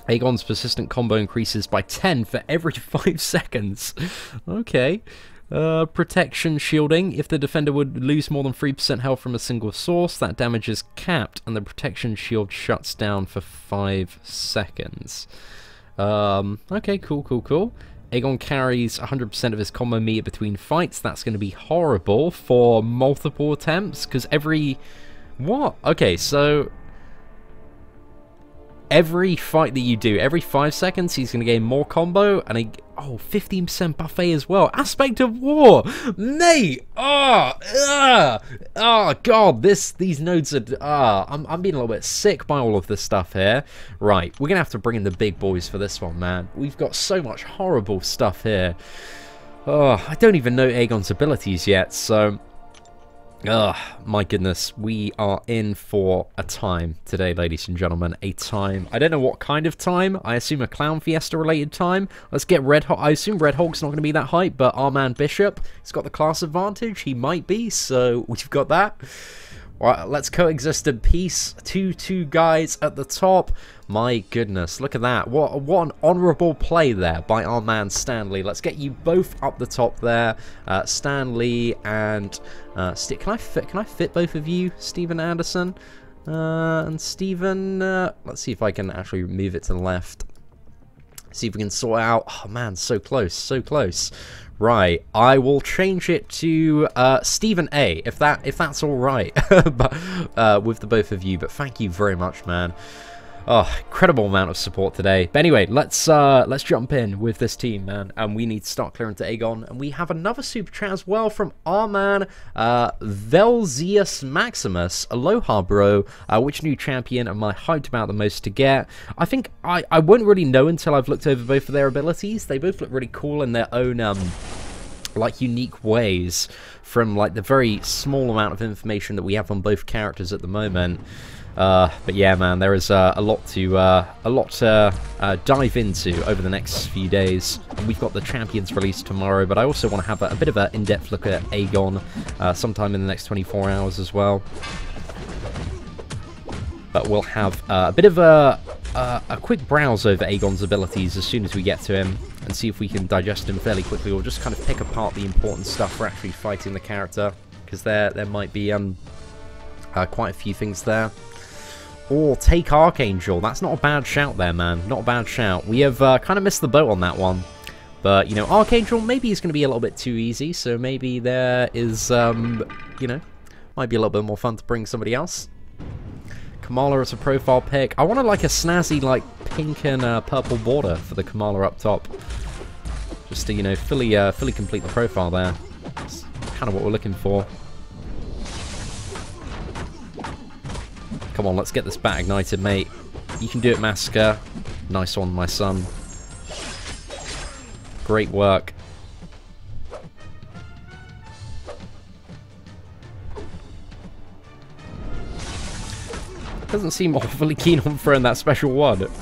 Aegon's persistent combo increases by 10 for every 5 seconds. Okay. Protection shielding. If the defender would lose more than 3% health from a single source, that damage is capped, and the protection shield shuts down for 5 seconds. Okay, cool. Aegon carries 100% of his combo meter between fights. That's going to be horrible for multiple attempts, because every... What? Okay, so... Every fight that you do, every 5 seconds, he's going to gain more combo, and 15% buffet as well. Aspect of War! Mate! Oh, God, these nodes are... I'm being a little bit sick by all of this stuff here. Right, we're going to have to bring in the big boys for this one, man. We've got so much horrible stuff here. Oh, I don't even know Aegon's abilities yet, so... my goodness, we are in for a time today, ladies and gentlemen. A time. I don't know what kind of time. I assume a Clown Fiesta related time. Let's get Red Hulk. I assume Red Hulk's not going to be that hype, but our man Bishop, he's got the class advantage. He might be, so we've got that. Alright, let's coexist in peace. Two guys at the top. My goodness, look at that. What an honourable play there by our man Stanley. Let's get you both up the top there. Stanley and... Can I fit both of you, Steven Anderson? And Steven... let's see if I can actually move it to the left. See if we can sort out... Oh man, so close, so close. Right, I will change it to Stephen A, if that's all right, but with the both of you. But thank you very much, man. Oh, incredible amount of support today. But anyway, let's jump in with this team, man. And we need to start clearing to Aegon. And we have another super chat as well from our man, Velzius Maximus. Aloha, bro. Which new champion am I hyped about the most to get? I think I won't really know until I've looked over both of their abilities. They both look really cool in their own, like, unique ways from, like, the very small amount of information that we have on both characters at the moment. But yeah, man, there is a lot to dive into over the next few days. And we've got the Champions release tomorrow, but I also want to have a bit of an in-depth look at Aegon sometime in the next 24 hours as well. But we'll have a bit of a quick browse over Aegon's abilities as soon as we get to him, and see if we can digest him fairly quickly, or just kind of pick apart the important stuff for actually fighting the character, because there might be quite a few things there. Or take Archangel. That's not a bad shout there, man. Not a bad shout. We have kind of missed the boat on that one. But, you know, Archangel maybe is going to be a little bit too easy. So maybe there is, you know, might be a little bit more fun to bring somebody else. Kamala as a profile pick. I wanted like a snazzy, like, pink and purple border for the Kamala up top. Just to, you know, fully complete the profile there. That's kind of what we're looking for. Come on, let's get this bat ignited, mate. You can do it, Massacre. Nice one, my son. Great work. Doesn't seem awfully keen on throwing that special one. But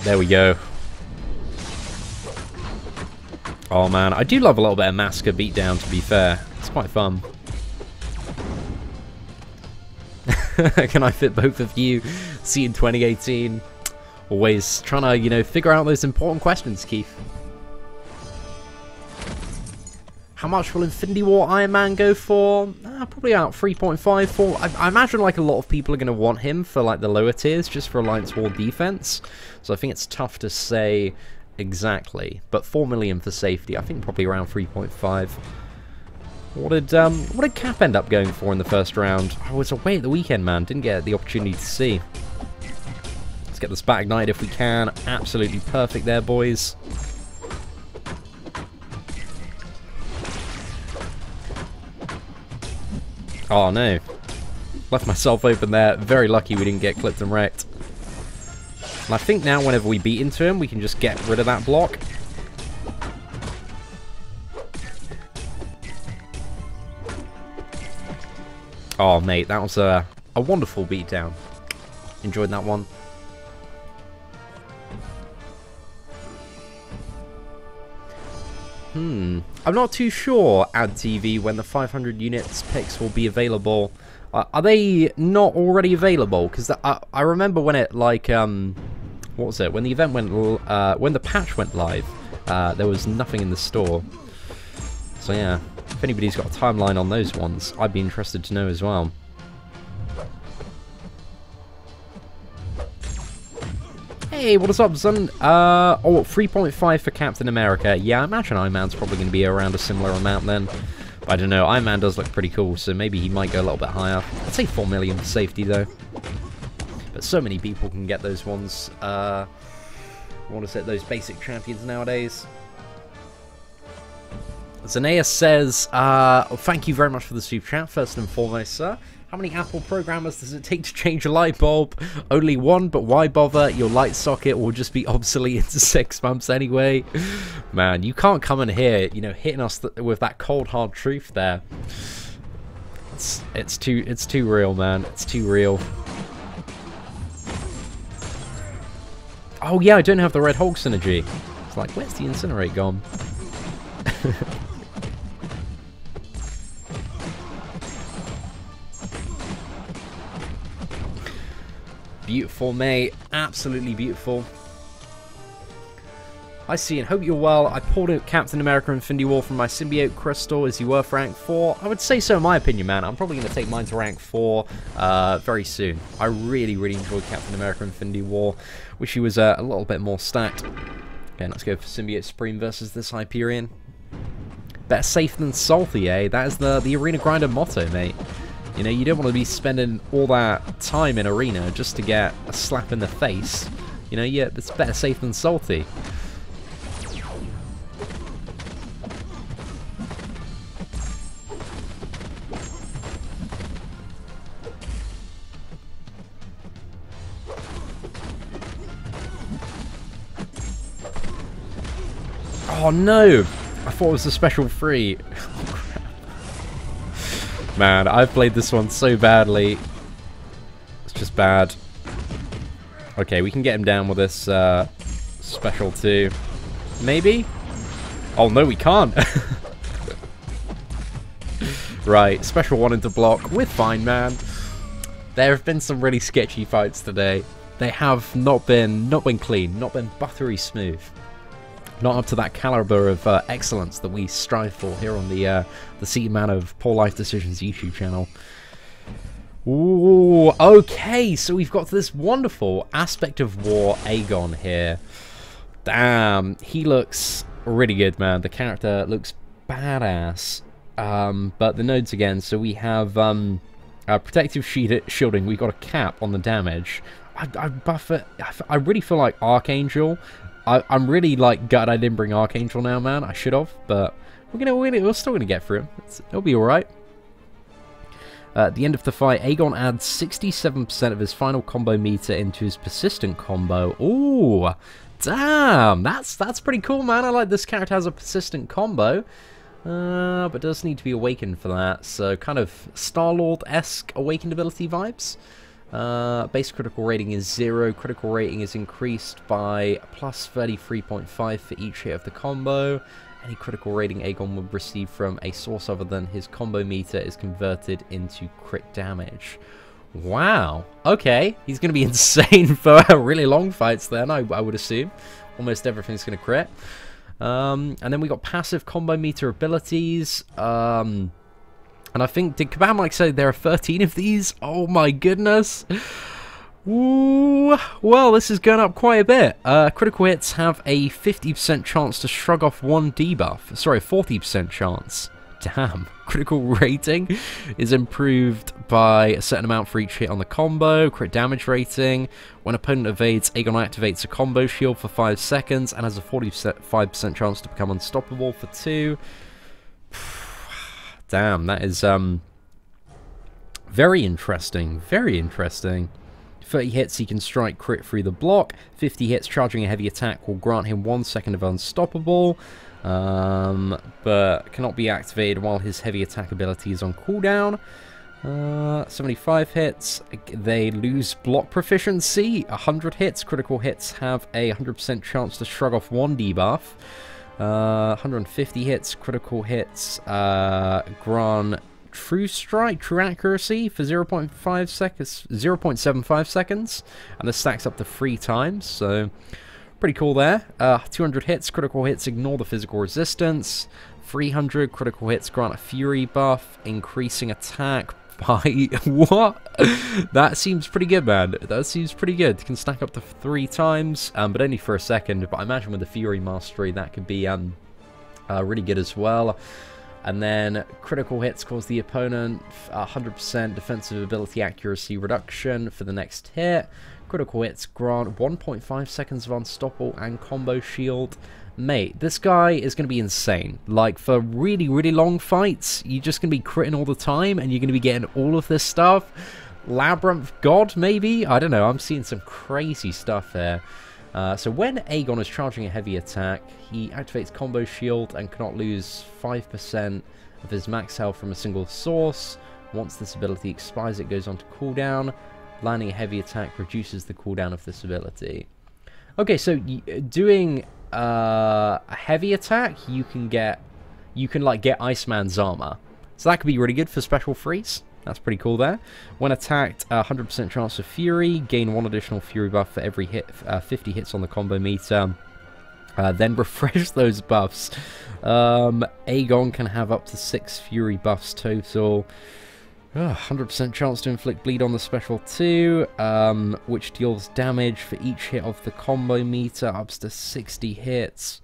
there we go. Oh, man. I do love a little bit of Massacre beatdown, to be fair. It's quite fun. Can I fit both of you? Seatin 2018. Always trying to, you know, figure out those important questions, Keith. How much will Infinity War Iron Man go for? Probably about 3.5, 4. I imagine like a lot of people are going to want him for like the lower tiers, just for Alliance War defense. So I think it's tough to say exactly. But 4 million for safety. I think probably around 3.5. What did Cap end up going for in the first round? I was away at the weekend, man. Didn't get the opportunity to see. Let's get this bat ignited if we can. Absolutely perfect there, boys. Oh, no. Left myself open there. Very lucky we didn't get clipped and wrecked. And I think now whenever we beat into him, we can just get rid of that block. Oh, mate, that was a wonderful beatdown. Enjoyed that one. I'm not too sure, Ad TV, when the 500 units picks will be available. Are they not already available? Because I remember when it, like, what was it? When the event went, when the patch went live, there was nothing in the store. So yeah, if anybody's got a timeline on those ones, I'd be interested to know as well. Hey, what is up, son? Oh, 3.5 for Captain America. Yeah, I imagine Iron Man's probably going to be around a similar amount then. But I don't know, Iron Man does look pretty cool, so maybe he might go a little bit higher. I'd say 4 million for safety, though. But so many people can get those ones. What is it, those basic champions nowadays? Zanea says, thank you very much for the super chat, first and foremost, sir. How many Apple programmers does it take to change a light bulb? Only one, but why bother? Your light socket will just be obsolete in 6 months anyway. Man, you can't come in here, you know, hitting us with that cold hard truth there. It's too real, man. It's too real. Oh yeah, I don't have the Red Hulk synergy. It's like, where's the Incinerate gone? Beautiful, mate. Absolutely beautiful. Hi, Seatin. Hope you're well. I pulled out Captain America Infinity War from my symbiote crystal. Is he worth rank 4? I would say so, in my opinion, man. I'm probably going to take mine to rank 4 very soon. I really, really enjoyed Captain America Infinity War. Wish he was a little bit more stacked. Okay, let's go for Symbiote Supreme versus this Hyperion. Better safe than salty, eh? That is the Arena Grinder motto, mate. You know, you don't want to be spending all that time in Arena just to get a slap in the face. You know, yeah, it's better safe than salty. Oh no! I thought it was a special free. Man, I've played this one so badly. It's just bad. Okay, we can get him down with this special 2. Maybe? Oh, no, we can't. Right, special 1 into block. We're fine, man. There have been some really sketchy fights today. They have not been clean, not been buttery smooth. Not up to that caliber of excellence that we strive for here on the Seatin Man of Poor Life Decisions YouTube channel. Ooh, okay, so we've got this wonderful Aspect of War Aegon here. Damn, he looks really good, man. The character looks badass. But the nodes again, so we have protective shielding. We've got a cap on the damage. I buff it. I really feel like Archangel. I'm really like gutted I didn't bring Archangel now, man. I should have, but we're still gonna get through him. It'll be all right. At the end of the fight, Aegon adds 67% of his final combo meter into his persistent combo. Ooh, damn, that's pretty cool, man. I like this character has a persistent combo, but does need to be awakened for that. So kind of Star-Lord-esque awakened ability vibes. Base critical rating is 0. Critical rating is increased by plus 33.5 for each hit of the combo. Any critical rating Aegon would receive from a source other than his combo meter is converted into crit damage. Wow. Okay. He's going to be insane for really long fights then, I would assume. Almost everything's going to crit. And then we got passive combo meter abilities. And I think, did Kabam like say there are 13 of these? Oh my goodness. Ooh, well, this is going up quite a bit. Critical hits have a 50% chance to shrug off 1 debuff. Sorry, 40% chance. Damn. Critical rating is improved by a certain amount for each hit on the combo. Crit damage rating. When opponent evades, Aegon activates a combo shield for 5 seconds and has a 45% chance to become unstoppable for 2. Damn, that is very interesting. Very interesting. 30 hits, he can strike crit through the block. 50 hits, charging a heavy attack will grant him 1 second of unstoppable. But cannot be activated while his heavy attack ability is on cooldown. 75 hits, they lose block proficiency. 100 hits, critical hits have a 100% chance to shrug off 1 debuff. 150 hits, critical hits, grant true strike, true accuracy for 0.5 seconds, 0.75 seconds, and this stacks up to 3 times, so pretty cool there. 200 hits, critical hits, ignore the physical resistance. 300 critical hits, grant a fury buff, increasing attack by what? That seems pretty good, man. That seems pretty good. Can stack up to 3 times, but only for a second. But I imagine with the fury mastery, that could be really good as well. And then critical hits cause the opponent 100% defensive ability accuracy reduction for the next hit. Critical hits grant 1.5 seconds of unstoppable and combo shield. Mate, this guy is going to be insane. Like, for really, really long fights, you're just going to be critting all the time, and you're going to be getting all of this stuff. Labyrinth God, maybe? I don't know, I'm seeing some crazy stuff there. So when Aegon is charging a heavy attack, he activates combo shield and cannot lose 5% of his max health from a single source. Once this ability expires, it goes on to cooldown. Landing a heavy attack reduces the cooldown of this ability. Okay, so doing a heavy attack, you can like get Iceman's armor. So that could be really good for special freeze. That's pretty cool there. When attacked, 100% chance of fury. Gain 1 additional fury buff for every hit, 50 hits on the combo meter. Then refresh those buffs. Aegon can have up to 6 fury buffs total. 100% chance to inflict bleed on the special 2, which deals damage for each hit of the combo meter, up to 60 hits.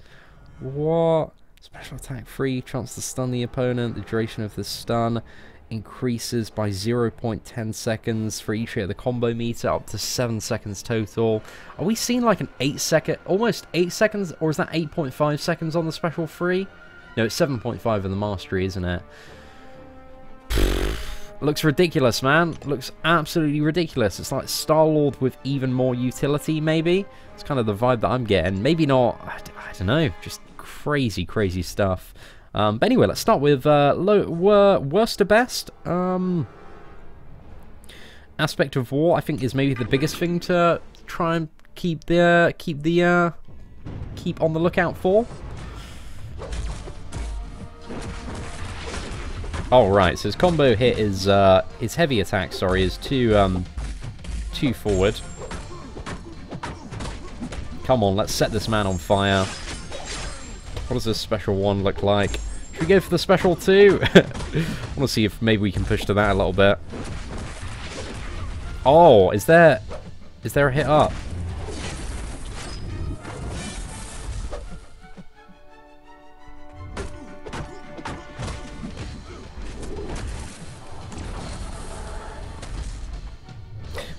What? Special attack free, chance to stun the opponent. The duration of the stun increases by 0.10 seconds for each hit of the combo meter, up to 7 seconds total. Are we seeing like an 8-second, almost 8 seconds, or is that 8.5 seconds on the special free? No, it's 7.5 in the mastery, isn't it? Looks ridiculous, man. Looks absolutely ridiculous. It's like Star-Lord with even more utility, maybe. It's kind of the vibe that I'm getting. Maybe not. I don't know. Just crazy, crazy stuff. But anyway, let's start with worst to best. Aspect of War, I think, is maybe the biggest thing to try and keep on the lookout for. Oh, right, so his combo hit is, his heavy attack, sorry, is too forward. Come on, let's set this man on fire. What does this special 1 look like? Should we go for the special 2? I want to see if maybe we can push to that a little bit. Oh, is there a hit up?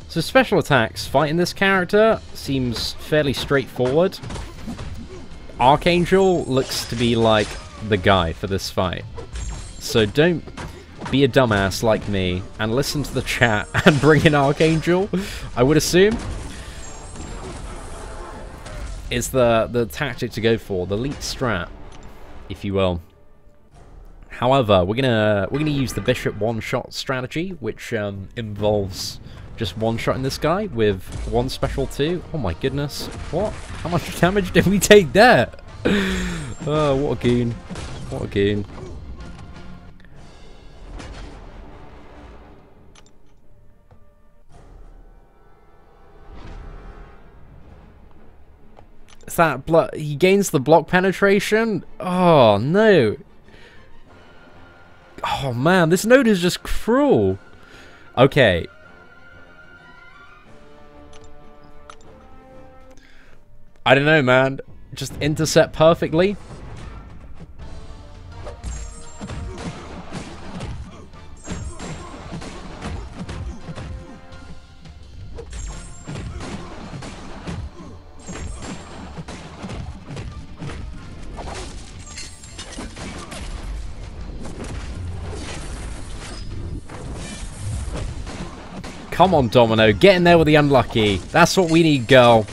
So special attacks fighting this character seems fairly straightforward. Archangel looks to be like the guy for this fight. So don't be a dumbass like me and listen to the chat and bring in Archangel. I would assume it's the tactic to go for, the elite strat, if you will. However, we're gonna use the Bishop one-shot strategy, which involves just one-shotting this guy with 1 special 2. Oh my goodness. What? How much damage did we take there? Oh, what a goon. What a goon. Is that block? He gains the block penetration? Oh, no. Oh, man. This node is just cruel. Okay. I don't know, man. Just intercept perfectly. Come on, Domino. Get in there with the unlucky. That's what we need, girl.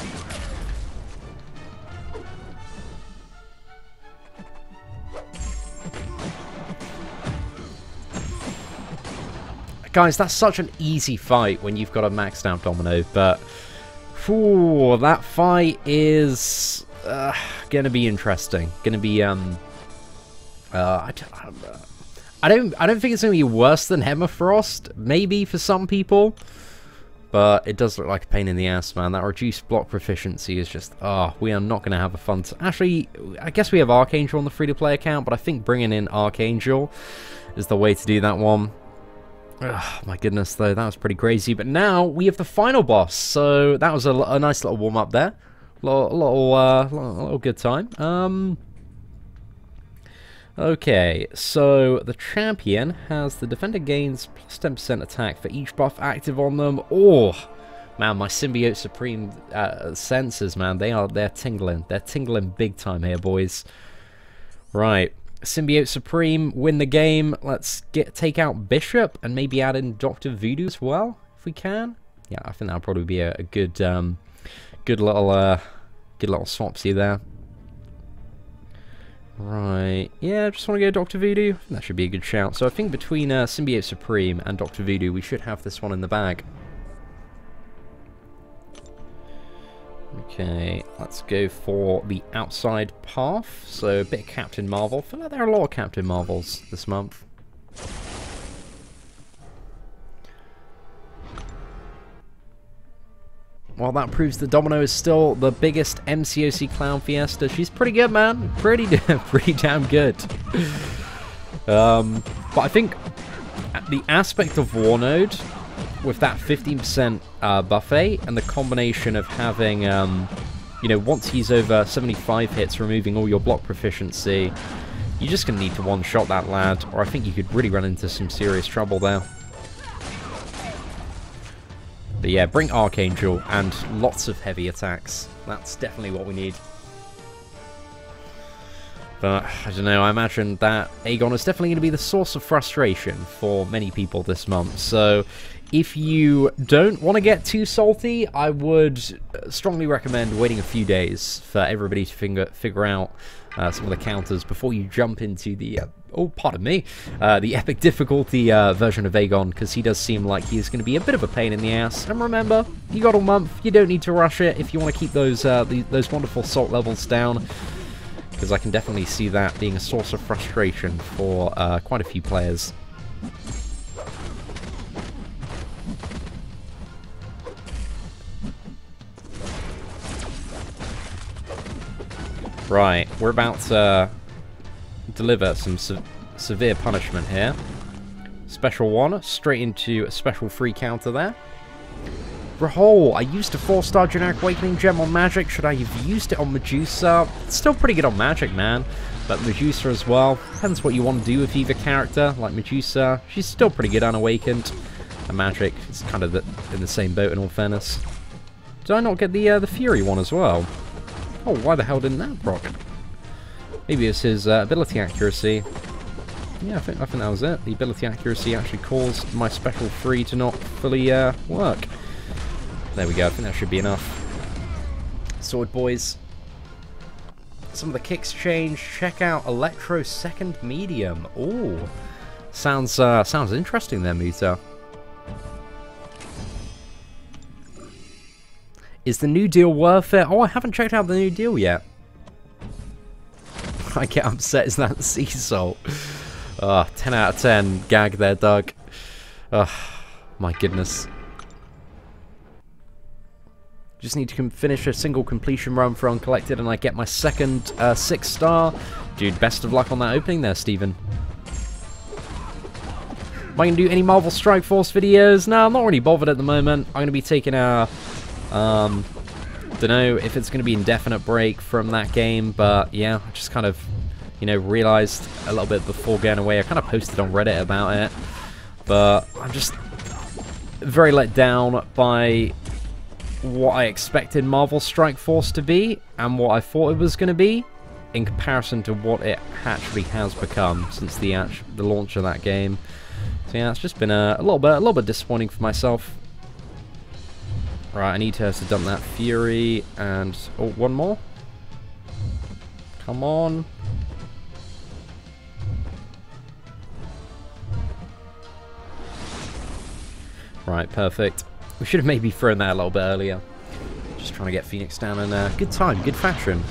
Guys, that's such an easy fight when you've got a maxed out Domino, but ooh, that fight is gonna be interesting. Gonna be I don't think it's gonna be worse than Hemifrost. Maybe for some people, but it does look like a pain in the ass, man. That reduced block proficiency is just we are not gonna have a fun actually, I guess we have Archangel on the free-to-play account, but I think bringing in Archangel is the way to do that one. Oh, my goodness, though, that was pretty crazy. But now we have the final boss, so that was a nice little warm-up there. Little good time. Okay, so the champion has the defender gains plus 10% attack for each buff active on them. Oh, man, my Symbiote Supreme senses, man, they're tingling. They're tingling big time here, boys. Right, Symbiote Supreme, win the game. Let's take out Bishop and maybe add in Dr. Voodoo as well, if we can. Yeah, I think that'll probably be a good little swapsy there. Right, yeah, I just want to go Dr. Voodoo. That should be a good shout. So I think between Symbiote Supreme and Dr. Voodoo, we should have this one in the bag. Okay, let's go for the outside path. So a bit of Captain Marvel. I feel like there are a lot of Captain Marvels this month. Well, that proves that Domino is still the biggest MCOC clown fiesta. She's pretty good, man. Pretty damn good. But I think the aspect of Warnode with that 15% buffet and the combination of having, you know, once he's over 75 hits, removing all your block proficiency, you're just going to need to one-shot that lad, or I think you could really run into some serious trouble there. But yeah, bring Archangel and lots of heavy attacks. That's definitely what we need. But, I don't know, I imagine that Aegon is definitely going to be the source of frustration for many people this month. So, if you don't want to get too salty, I would strongly recommend waiting a few days for everybody to figure out some of the counters before you jump into the, the epic difficulty version of Aegon, because he does seem like he's going to be a bit of a pain in the ass. And remember, you got a month, you don't need to rush it if you want to keep those wonderful salt levels down, because I can definitely see that being a source of frustration for quite a few players. Right, we're about to deliver some severe punishment here. Special one, straight into a special free counter there. Brawl, I used a 4-star generic awakening gem on Magic. Should I have used it on Medusa? It's still pretty good on Magic, man. But Medusa as well. Depends what you want to do with either character. Like Medusa, she's still pretty good unawakened. And Magic is kind of in the same boat in all fairness. Did I not get the Fury one as well? Oh, why the hell didn't that proc? Maybe it's his ability accuracy. Yeah, I think that was it. The ability accuracy actually caused my special free to not fully work. There we go, I think that should be enough. Sword boys. Some of the kicks change. Check out Electro Second Medium. Ooh. Sounds interesting there, Muta. Is the new deal worth it? Oh, I haven't checked out the new deal yet. I get upset, is that sea salt? 10 out of 10 gag there, Doug. My goodness. Just need to finish a single completion run for Uncollected and I get my second 6-star. Dude, best of luck on that opening there, Steven. Am I going to do any Marvel Strike Force videos? No, I'm not really bothered at the moment. I'm going to be taking a... don't know if it's going to be indefinite break from that game, but yeah, I just kind of, you know, realized a little bit before going away. I kind of posted on Reddit about it, but I'm just very let down by what I expected Marvel Strike Force to be and what I thought it was going to be in comparison to what it actually has become since the launch of that game. So yeah, it's just been a little bit disappointing for myself. Right, I need her to dump that Fury, and... oh, one more? Come on. Right, perfect. We should have maybe thrown that a little bit earlier. Just trying to get Phoenix down in good time, good fashion.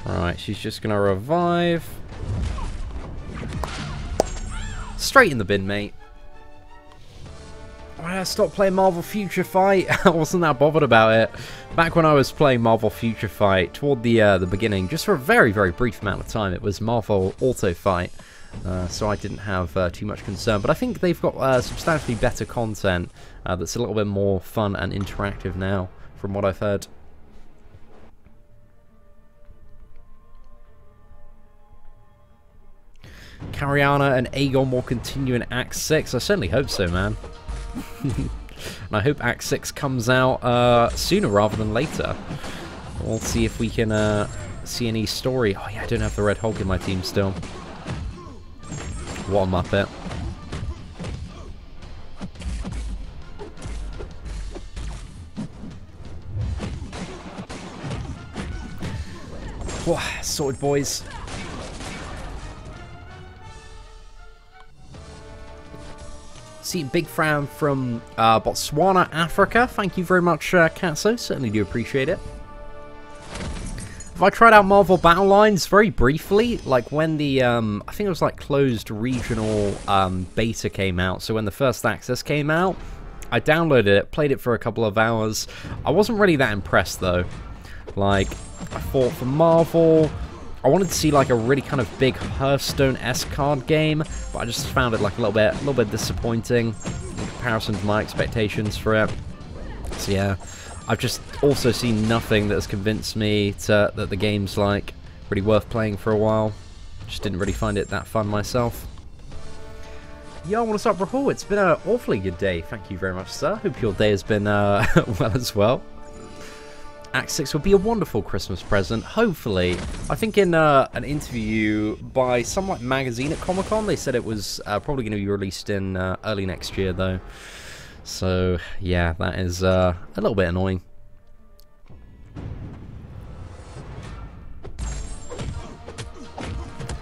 Right, she's just going to revive. Straight in the bin, mate. I stopped playing Marvel Future Fight. I wasn't that bothered about it. Back when I was playing Marvel Future Fight, toward the beginning, just for a very, very brief amount of time, it was Marvel Auto Fight. So I didn't have too much concern. But I think they've got substantially better content that's a little bit more fun and interactive now, from what I've heard. Cariana and Aegon will continue in Act 6. I certainly hope so, man. And I hope Act 6 comes out sooner rather than later. We'll see if we can see any story. Oh yeah, I don't have the Red Hulk in my team still. What a muppet. Whoa, sorted, boys. See, big fan from Botswana, Africa. Thank you very much, Katso. Certainly do appreciate it. Have I tried out Marvel Battle Lines very briefly? Like when the, I think it was like closed regional beta came out. So when the first access came out, I downloaded it, played it for a couple of hours. I wasn't really that impressed though. Like, I thought for Marvel, I wanted to see like a really kind of big Hearthstone-esque card game, but I just found it like a little bit disappointing in comparison to my expectations for it. So yeah, I've just also seen nothing that has convinced me that the game's like really worth playing for a while. Just didn't really find it that fun myself. Yo, what's up, Brawl? It's been an awfully good day. Thank you very much, sir. Hope your day has been well as well. Act 6 will be a wonderful Christmas present, hopefully. I think in an interview by some like magazine at Comic-Con, they said it was probably going to be released in early next year, though. So, yeah, that is a little bit annoying.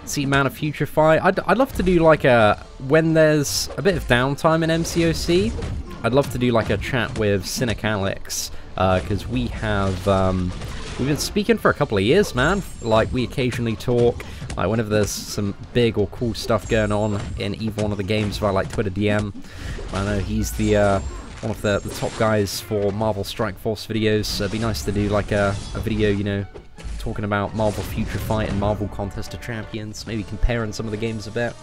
See, Man of Future Fight. I'd love to do like when there's a bit of downtime in MCOC, I'd love to do like a chat with Cynic Alex. Because we have, we've been speaking for a couple of years, man. Like, we occasionally talk, like, whenever there's some big or cool stuff going on in either one of the games via, like, Twitter DM. I know he's the, one of the top guys for Marvel Strike Force videos, so it'd be nice to do, like, a video, you know, talking about Marvel Future Fight and Marvel Contest of Champions, maybe comparing some of the games a bit,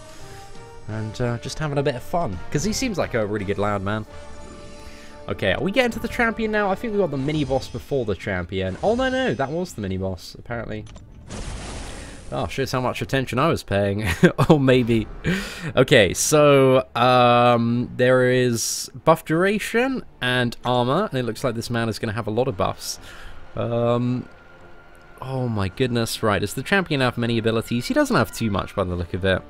and just having a bit of fun. Because he seems like a really good lad, man. Okay, are we getting to the champion now? I think we got the mini-boss before the champion. Oh, no, that was the mini-boss, apparently. Oh, shows how much attention I was paying. Oh, maybe. Okay, so, there is buff duration and armor, and it looks like this man is going to have a lot of buffs. Oh my goodness, right, does the champion have many abilities? He doesn't have too much by the look of it.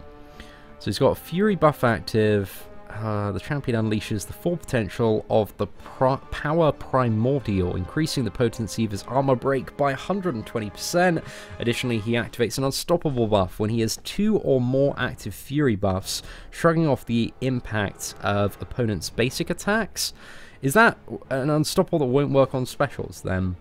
So he's got Fury buff active. The champion unleashes the full potential of the Power Primordial, increasing the potency of his armor break by 120%. Additionally, he activates an Unstoppable buff when he has 2 or more active Fury buffs, shrugging off the impact of opponents' basic attacks. Is that an Unstoppable that won't work on specials, then?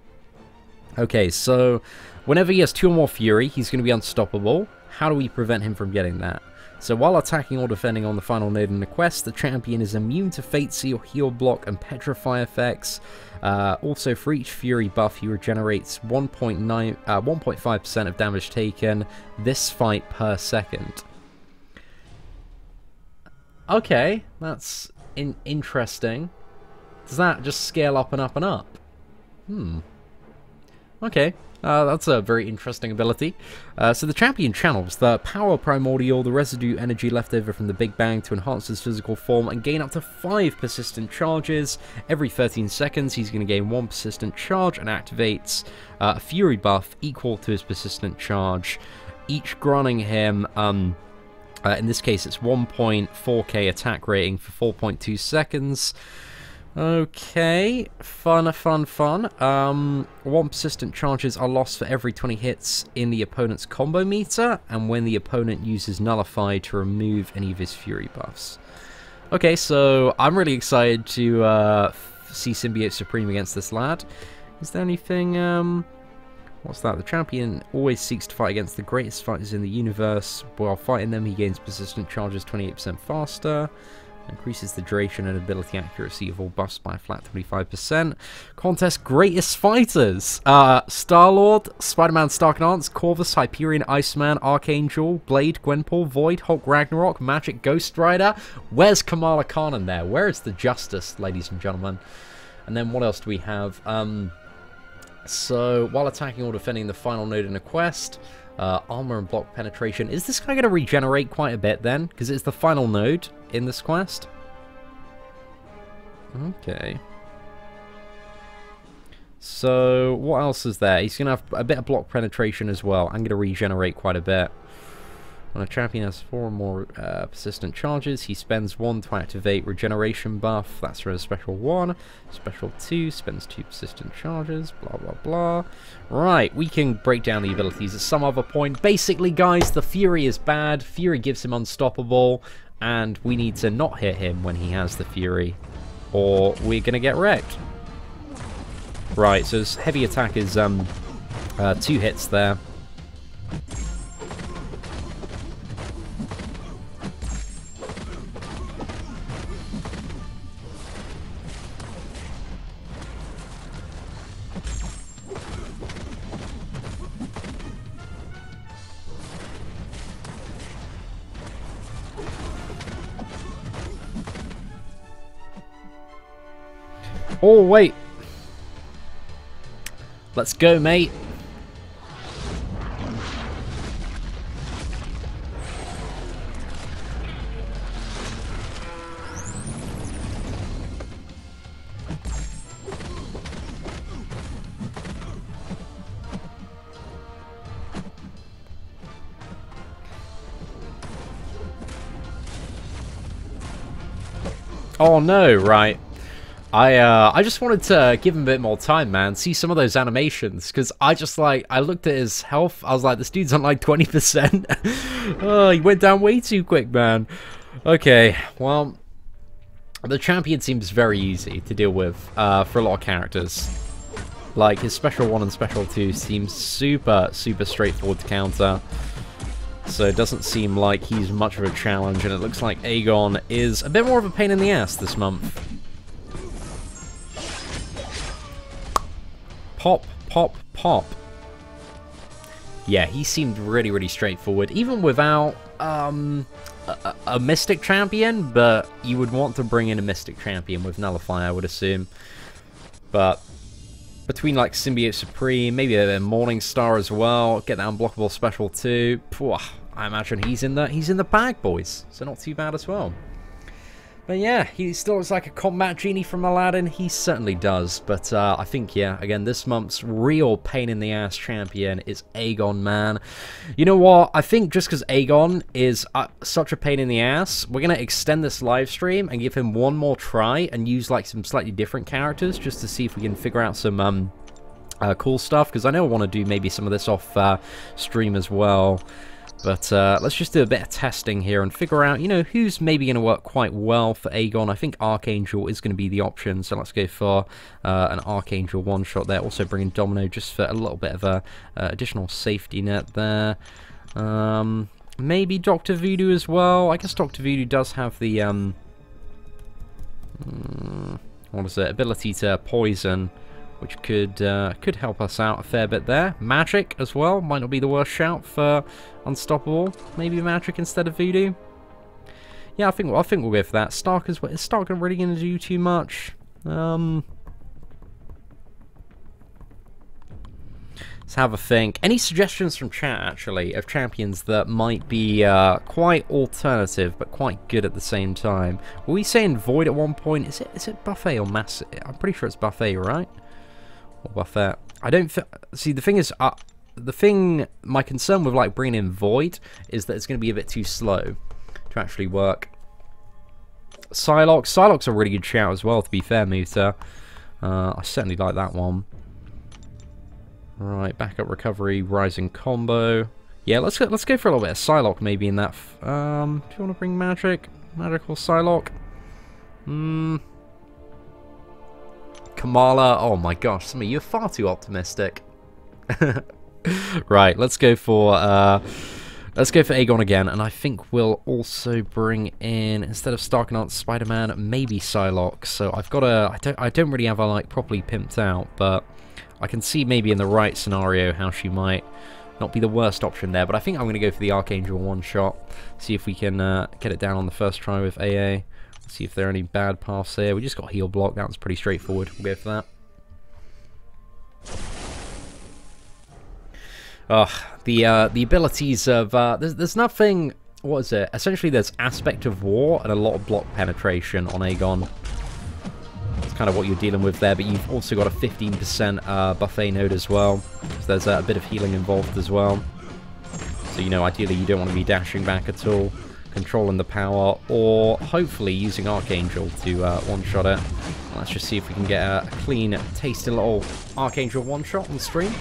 Okay, so whenever he has 2 or more Fury, he's going to be unstoppable. How do we prevent him from getting that? So while attacking or defending on the final node in the quest, the champion is immune to Fate Seal, Heal Block, and Petrify effects. Also, for each Fury buff, he regenerates 1.5% of damage taken this fight per second. Okay, that's interesting. Does that just scale up and up and up? Okay. That's a very interesting ability. So the champion channels the Power Primordial, the residue energy left over from the Big Bang, to enhance his physical form and gain up to 5 persistent charges. Every 13 seconds, he's going to gain 1 persistent charge and activates a Fury buff equal to his persistent charge, each granting him, in this case, it's 1.4k attack rating for 4.2 seconds. Okay, fun. 1 persistent charges are lost for every 20 hits in the opponent's combo meter, and when the opponent uses Nullify to remove any of his Fury buffs. Okay, so I'm really excited to see Symbiote Supreme against this lad. Is there anything What's that? The champion always seeks to fight against the greatest fighters in the universe. While fighting them, he gains persistent charges 28% faster. Increases the duration and ability accuracy of all buffs by a flat 25%. Contest greatest fighters. Star-Lord, Spider-Man Stark-Enhanced, Corvus, Hyperion, Iceman, Archangel, Blade, Gwenpool, Void, Hulk Ragnarok, Magic, Ghost Rider. Where's Kamala Khan in there? Where is the Justice, ladies and gentlemen? And then what else do we have? So, while attacking or defending the final node in a quest, armor and block penetration. Is this guy going to regenerate quite a bit then? Because it's the final node in this quest. Okay. So, what else is there? He's going to have a bit of block penetration as well. I'm going to regenerate quite a bit. When a champion has 4 or more persistent charges, he spends 1 to activate regeneration buff. That's for a special 1. Special 2 spends 2 persistent charges. Blah, blah, blah. Right, we can break down the abilities at some other point. Basically, guys, the Fury is bad. Fury gives him unstoppable. And we need to not hit him when he has the Fury, or we're going to get wrecked. Right, so his heavy attack is 2 hits there. Oh, wait. Let's go, mate. Oh, no, right. I just wanted to give him a bit more time, man. See some of those animations, because I looked at his health. I was like, this dude's on like 20%. Oh, he went down way too quick, man. Okay, well, the champion seems very easy to deal with for a lot of characters. Like, his special 1 and special 2 seems super straightforward to counter. So it doesn't seem like he's much of a challenge, and it looks like Aegon is a bit more of a pain in the ass this month. Pop, pop, pop. Yeah, he seemed really straightforward, even without a Mystic Champion, but you would want to bring in a Mystic Champion with Nullify, I would assume. But between like Symbiote Supreme, maybe a Morning Star as well, get that unblockable special too. Phew, I imagine he's in the bag, boys. So not too bad as well. But yeah, he still looks like a combat genie from Aladdin. He certainly does. But I think, yeah, again, this month's real pain-in-the-ass champion is Aegon, man. You know what? I think just because Aegon is such a pain in the ass, we're going to extend this live stream and give him one more try and use like some slightly different characters just to see if we can figure out some cool stuff. Because I know I want to do maybe some of this off stream as well. But let's just do a bit of testing here and figure out, you know, who's maybe going to work quite well for Aegon. I think Archangel is going to be the option, so let's go for an Archangel one-shot there. Also bring in Domino just for a little bit of a additional safety net there. Maybe Dr. Voodoo as well. I guess Dr. Voodoo does have the, what is it, ability to poison, which could help us out a fair bit there. Magic as well might not be the worst shout for Unstoppable. Maybe Magic instead of Voodoo. Yeah, I think we'll go for that. Stark as well. Is Stark really going to do too much? Let's have a think. Any suggestions from chat actually of champions that might be quite alternative but quite good at the same time? Were we saying Void at one point? Is it Buffet or Massive? I'm pretty sure it's Buffet, right? Or Buffet. I don't see. The thing is, my concern with like bringing in Void is that it's going to be a bit too slow to actually work. Psylocke's a really good shout as well, to be fair, Muta. I certainly like that one. Right, backup recovery, rising combo. Yeah, let's go for a little bit of Psylocke maybe in that. Do you want to bring Magical Psylocke? Kamala, oh my gosh, you're far too optimistic. Right, let's go for Aegon again, and I think we'll also bring in, instead of Starknot, Spider-Man, maybe Psylocke. So I've got I don't really have her like properly pimped out, but I can see maybe in the right scenario how she might not be the worst option there. But I think I'm going to go for the Archangel one-shot, see if we can get it down on the first try with AA. See if there are any bad paths here. We just got heal block, that was pretty straightforward. We'll go for that. The abilities of there's nothing. What is it? Essentially, there's aspect of war and a lot of block penetration on Aegon. That's kind of what you're dealing with there. But you've also got a 15% buffet node as well. So there's a bit of healing involved as well. So ideally you don't want to be dashing back at all, controlling the power, or hopefully using Archangel to one-shot it. Let's just see if we can get a clean, tasty little Archangel one-shot on the stream.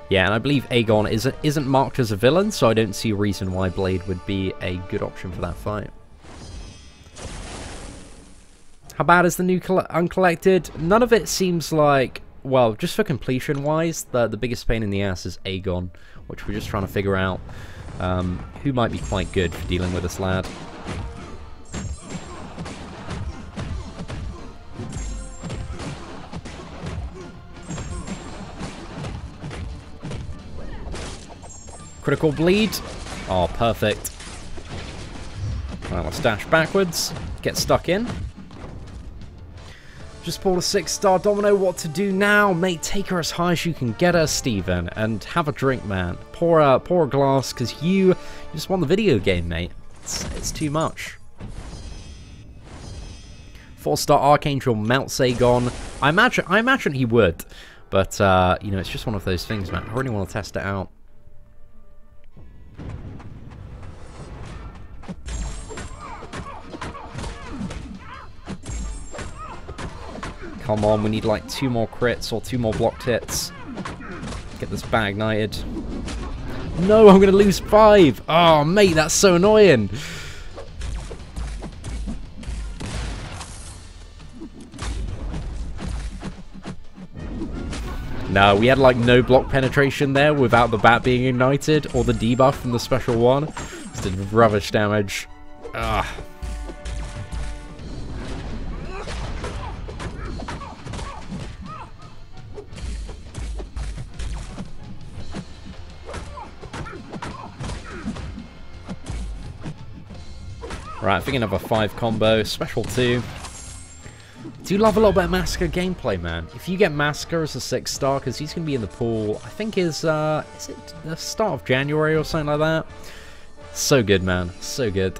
Yeah, and I believe Aegon isn't marked as a villain, so I don't see a reason why Blade would be a good option for that fight. How bad is the new Uncollected? None of it seems like, well, just for completion-wise, the biggest pain in the ass is Aegon, which we're just trying to figure out who might be quite good for dealing with this lad. Critical bleed. Oh, perfect. Right, let's dash backwards. Get stuck in. Just pulled a 6-star Domino. What to do now? Mate, take her as high as you can get her, Steven. And have a drink, man. Pour a glass, because you just won the video game, mate. It's too much. 4-star Archangel melts Aegon. I imagine he would. But, it's just one of those things, man. I really want to test it out. Come on, we need like 2 more crits or 2 more blocked hits. Get this bag knighted. No, I'm going to lose 5. Oh, mate, that's so annoying. No, we had like no block penetration there without the bat being ignited or the debuff from the special one. Just did rubbish damage. Ugh. Right, I think another 5 combo, special 2. Do love a little bit of Massacre gameplay, man. If you get Massacre as a 6-star, because he's going to be in the pool, I think is it the start of January or something like that? So good, man. So good.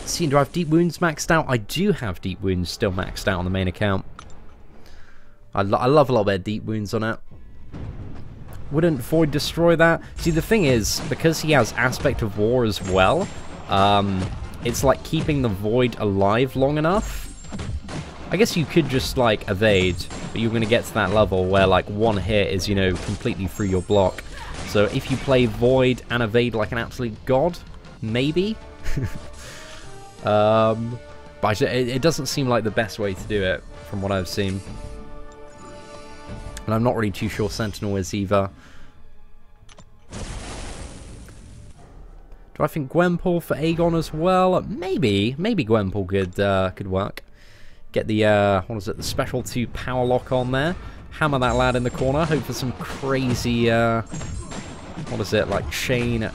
See, do I have Deep Wounds maxed out? I do have Deep Wounds still maxed out on the main account. I love a little bit of Deep Wounds on it. Wouldn't Void destroy that? See, the thing is, because he has Aspect of War as well, it's like keeping the Void alive long enough. I guess you could just, like, evade, but you're going to get to that level where, like, 1 hit is, completely through your block. So if you play Void and evade like an absolute god, maybe? But it doesn't seem like the best way to do it, from what I've seen. And I'm not really too sure Sentinel is either. Do I think Gwenpool for Aegon as well? Maybe Gwenpool could work. Get the what is it? The special 2 power lock on there. Hammer that lad in the corner. Hope for some crazy what is it, like chain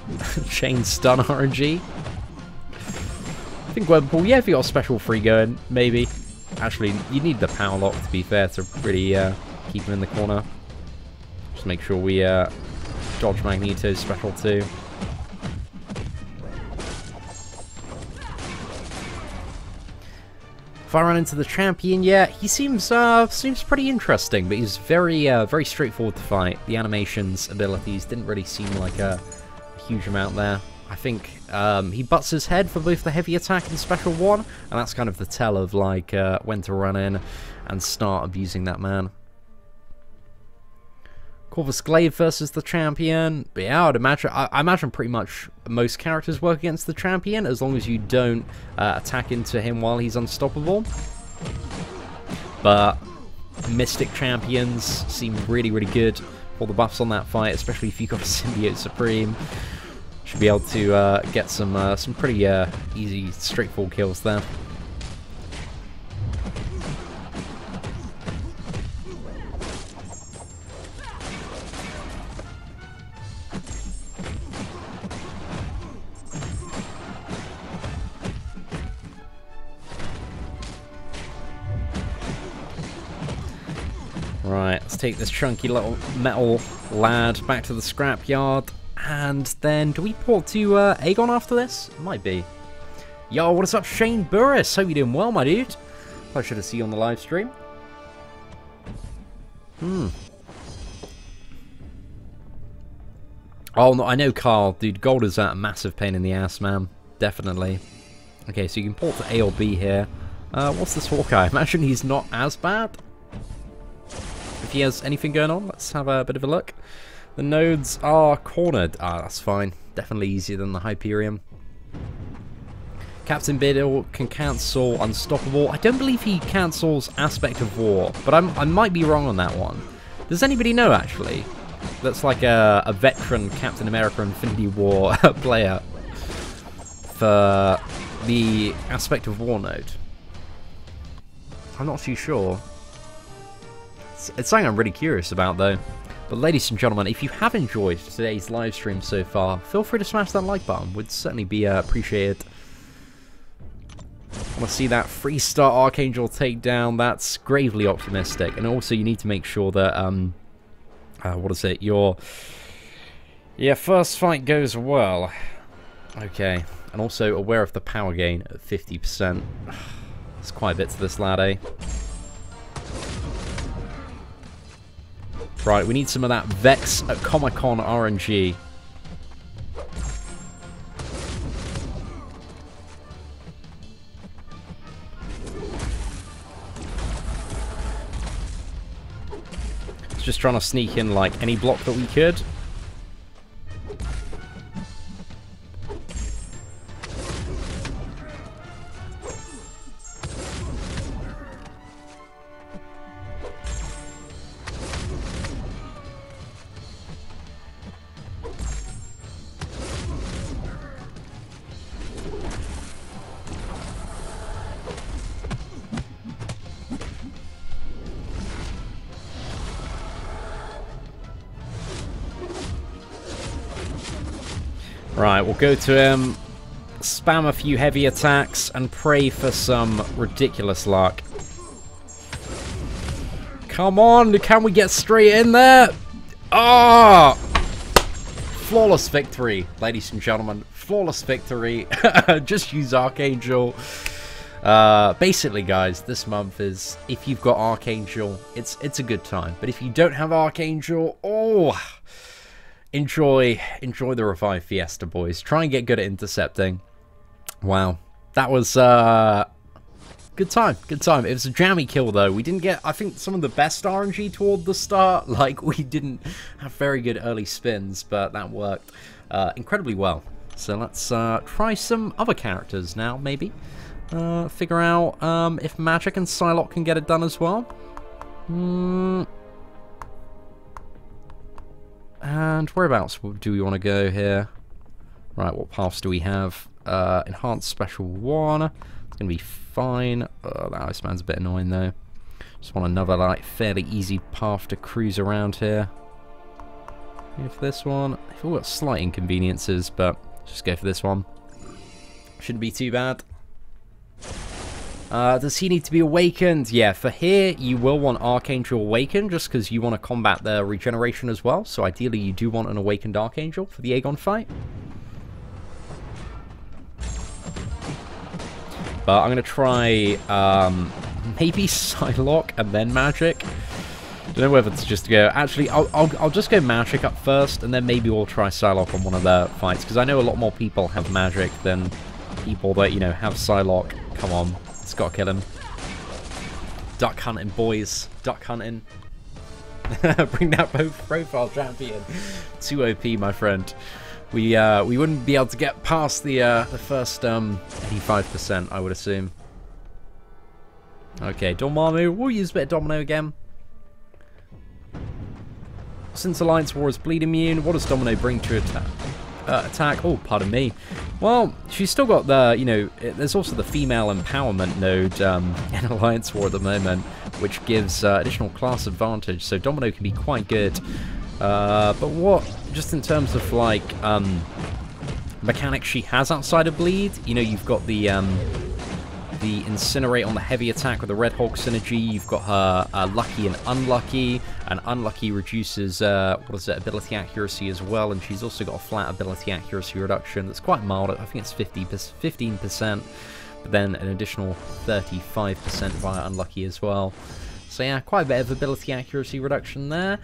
stun RNG. I think Gwenpool, yeah, if you got a special 3 going, maybe. Actually, you need the power lock to be fair to really keep him in the corner. Just make sure we dodge Magneto's special 2. If I run into the champion, yeah, he seems pretty interesting, but he's very straightforward to fight. The animations, abilities didn't really seem like a huge amount there. I think he butts his head for both the heavy attack and special 1, and that's kind of the tell of like when to run in and start abusing that man. Corvus Glaive versus the champion. But yeah, I imagine pretty much most characters work against the champion as long as you don't attack into him while he's unstoppable. But Mystic champions seem really, really good for the buffs on that fight, especially if you've got a Symbiote Supreme. Should be able to get some pretty easy, straightforward kills there. Right, let's take this chunky little metal lad back to the scrapyard. And then, do we port to Aegon after this? Might be. Yo, what is up, Shane Burris? Hope you're doing well, my dude. Pleasure to see you on the live stream. Oh, no, I know, Carl. Dude, gold is a massive pain in the ass, man. Definitely. Okay, so you can port to A or B here. What's this Hawkeye? Imagine he's not as bad. If he has anything going on, let's have a bit of a look. The nodes are cornered. Ah, that's fine. Definitely easier than the Hyperion. Captain Biddle can cancel Unstoppable. I don't believe he cancels Aspect of War, but I might be wrong on that one. Does anybody know, actually? That's like a veteran Captain America Infinity War player for the Aspect of War node. I'm not too sure. It's something I'm really curious about, though. But ladies and gentlemen, if you have enjoyed today's live stream so far, feel free to smash that like button. Would certainly be appreciated. I want to see that 3-star Archangel takedown. That's gravely optimistic. And also, you need to make sure that what is it? Your first fight goes well. Okay, and also aware of the power gain at 50%. It's quite a bit to this lad, eh? Right, we need some of that Vex at Comic-Con RNG. Just trying to sneak in like any block that we could. Right, we'll go to him, spam a few heavy attacks, and pray for some ridiculous luck. Come on, can we get straight in there? Ah! Flawless victory, ladies and gentlemen. Flawless victory. Just use Archangel. Basically, guys, this month is, if you've got Archangel, it's a good time. But if you don't have Archangel, oh... Enjoy the Revive Fiesta, boys. Try and get good at intercepting. Wow. That was, good time. Good time. It was a jammy kill, though. We didn't get, I think, some of the best RNG toward the start. Like, we didn't have very good early spins, but that worked incredibly well. So let's try some other characters now, maybe. Figure out if Magic and Psylocke can get it done as well. And whereabouts do we want to go here? Right, what paths do we have? Enhanced Special 1. It's going to be fine. Oh, that Iceman's a bit annoying, though. Just want another, like, fairly easy path to cruise around here. Go for this one. I've got slight inconveniences, but just go for this one. Shouldn't be too bad. Does he need to be awakened? Yeah, for here, you will want Archangel awakened, just because you want to combat the regeneration as well. So ideally, you do want an awakened Archangel for the Aegon fight. But I'm going to try maybe Psylocke and then Magic. Don't know whether to just go... Actually, I'll just go Magic up first, and then maybe we'll try Psylocke on one of the fights, because I know a lot more people have Magic than people that, you know, have Psylocke. Come on. It's got to kill him. Duck hunting, boys. Duck hunting. Bring that profile champion to OP, my friend. We wouldn't be able to get past the first 85%, I would assume. Okay, Dormammu. We'll use a bit of Domino again. Since Alliance War is bleed immune, what does Domino bring to attack? Oh, pardon me. Well, she's still got the, you know, there's also the female empowerment node in Alliance War at the moment, which gives additional class advantage, so Domino can be quite good. But what, just in terms of, like, mechanics she has outside of bleed, you know, you've got the Incinerate on the heavy attack with the Red Hulk synergy. You've got her Lucky and Unlucky, and Unlucky reduces ability accuracy as well, and she's also got a flat ability accuracy reduction that's quite mild. I think it's 15%, but then an additional 35% via Unlucky as well. So yeah, quite a bit of ability accuracy reduction there.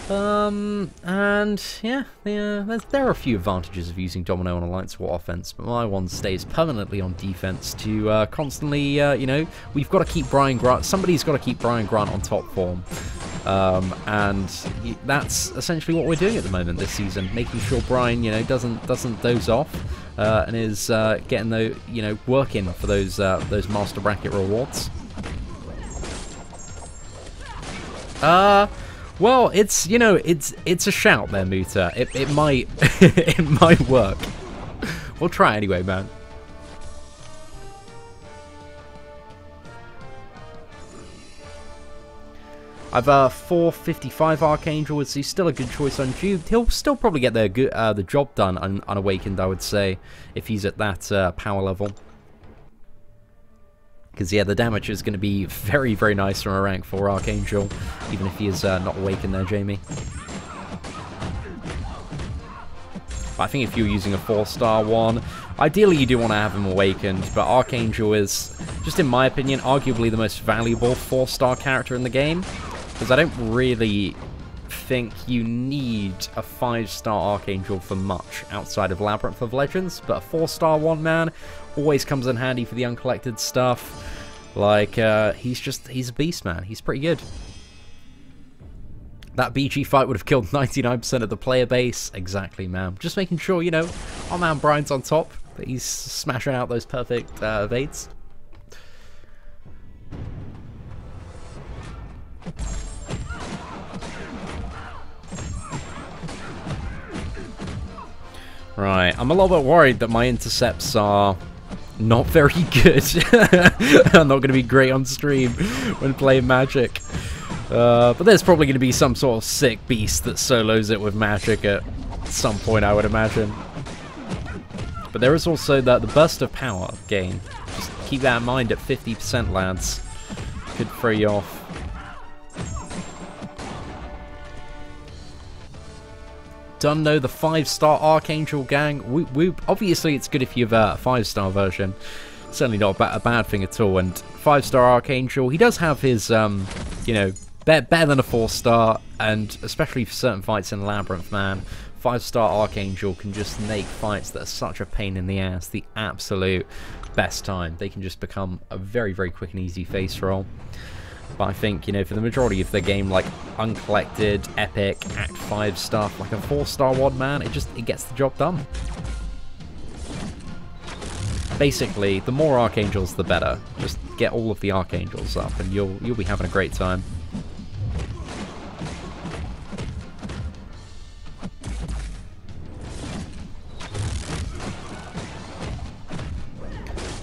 And yeah, there are a few advantages of using Domino on Alliance War offense, but my one stays permanently on defense to constantly, you know, we've got to keep Brian Grant, somebody's got to keep Brian Grant on top form. And that's essentially what we're doing at the moment this season, making sure Brian, you know, doesn't doze off, and is getting the, you know, working for those master bracket rewards. Well, it's, you know, it's a shout there, Muta. It might it might work. We'll try anyway, man. I've 455 Archangel. Is he still a good choice on Jude? He'll still probably get the job done unawakened, I would say, if he's at that power level. Because, yeah, the damage is going to be very, very nice from a rank 4 Archangel, even if he is not awakened there, Jamie. But I think if you're using a 4-star one, ideally you do want to have him awakened, but Archangel is, just in my opinion, arguably the most valuable 4-star character in the game. Because I don't really think you need a 5-star Archangel for much outside of Labyrinth of Legends, but a 4-star one, man, always comes in handy for the uncollected stuff. Like, he's a beast, man. He's pretty good. That BG fight would have killed 99% of the player base. Exactly, man. Just making sure, you know, our man Brian's on top, that he's smashing out those perfect evades. Right, I'm a little bit worried that my intercepts are not very good. I'm not going to be great on stream when playing Magic. But there's probably going to be some sort of sick beast that solos it with Magic at some point, I would imagine. But there is also the burst of power gain. Just keep that in mind at 50%, lads. Could throw you off. Done, no, the 5-star Archangel gang. Whoop whoop. Obviously, it's good if you have a 5-star version. Certainly not a bad thing at all. And 5-star Archangel, he does have his, you know, better than a 4-star, and especially for certain fights in Labyrinth, man. 5-star Archangel can just make fights that are such a pain in the ass the absolute best time. They can just become a very, very quick and easy face roll. But I think, you know, for the majority of the game, like Uncollected, Epic, Act 5 stuff, like a 4-star one, man, it gets the job done. Basically, the more Archangels, the better. Just get all of the Archangels up, and you'll be having a great time.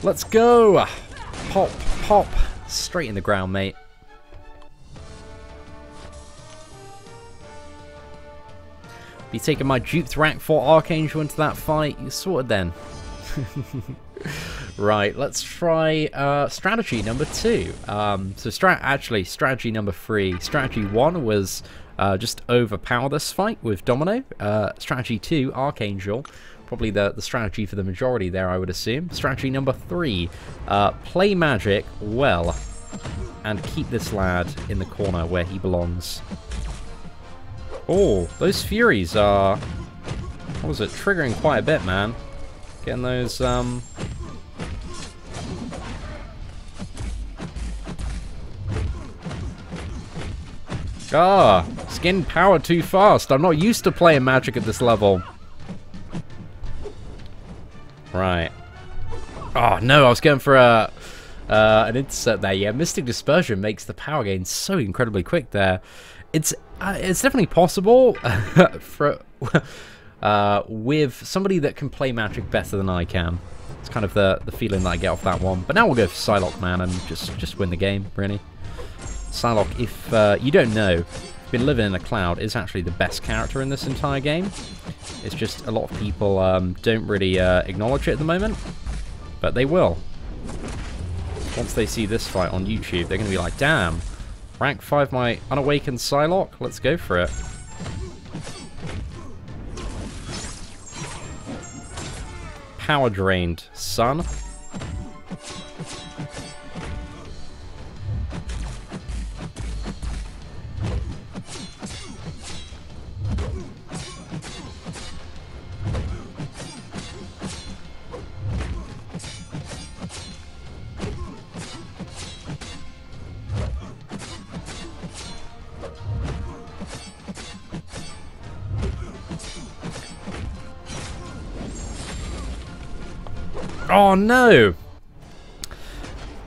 Let's go! Pop, pop, straight in the ground, mate. Be taking my duped rank 4 Archangel into that fight. You're sorted then. Right, let's try strategy number 2. Actually, strategy number 3. Strategy 1 was just overpower this fight with Domino. Strategy 2, Archangel. Probably the strategy for the majority there, I would assume. Strategy number 3, play Magic well and keep this lad in the corner where he belongs. Oh, those Furies are, what was it, triggering quite a bit, man. Getting those, Ah, it's getting powered too fast. I'm not used to playing magic at this level. Right. Oh, no, I was going for an intercept there. Yeah, Mystic Dispersion makes the power gain so incredibly quick there. It's definitely possible for with somebody that can play magic better than I can. It's kind of the feeling that I get off that one. But now we'll go for Psylocke, man, and just win the game, really. Psylocke, if you don't know, been living in a cloud is actually the best character in this entire game. It's just a lot of people don't really acknowledge it at the moment, but they will. Once they see this fight on YouTube, they're going to be like, damn, rank 5 my unawakened Psylocke? Let's go for it. Power drained, son. Oh no!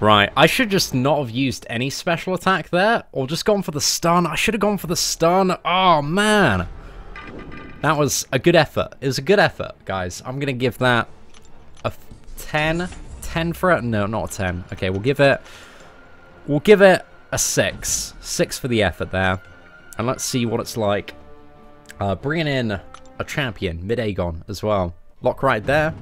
Right, I should just not have used any special attack there, or just gone for the stun. I should have gone for the stun. Oh man! That was a good effort. It was a good effort, guys. I'm gonna give that a 10. 10 for it? No, not a 10. Okay, we'll give it a 6. 6 for the effort there. And let's see what it's like bringing in a champion, mid Aegon as well. Lock right there.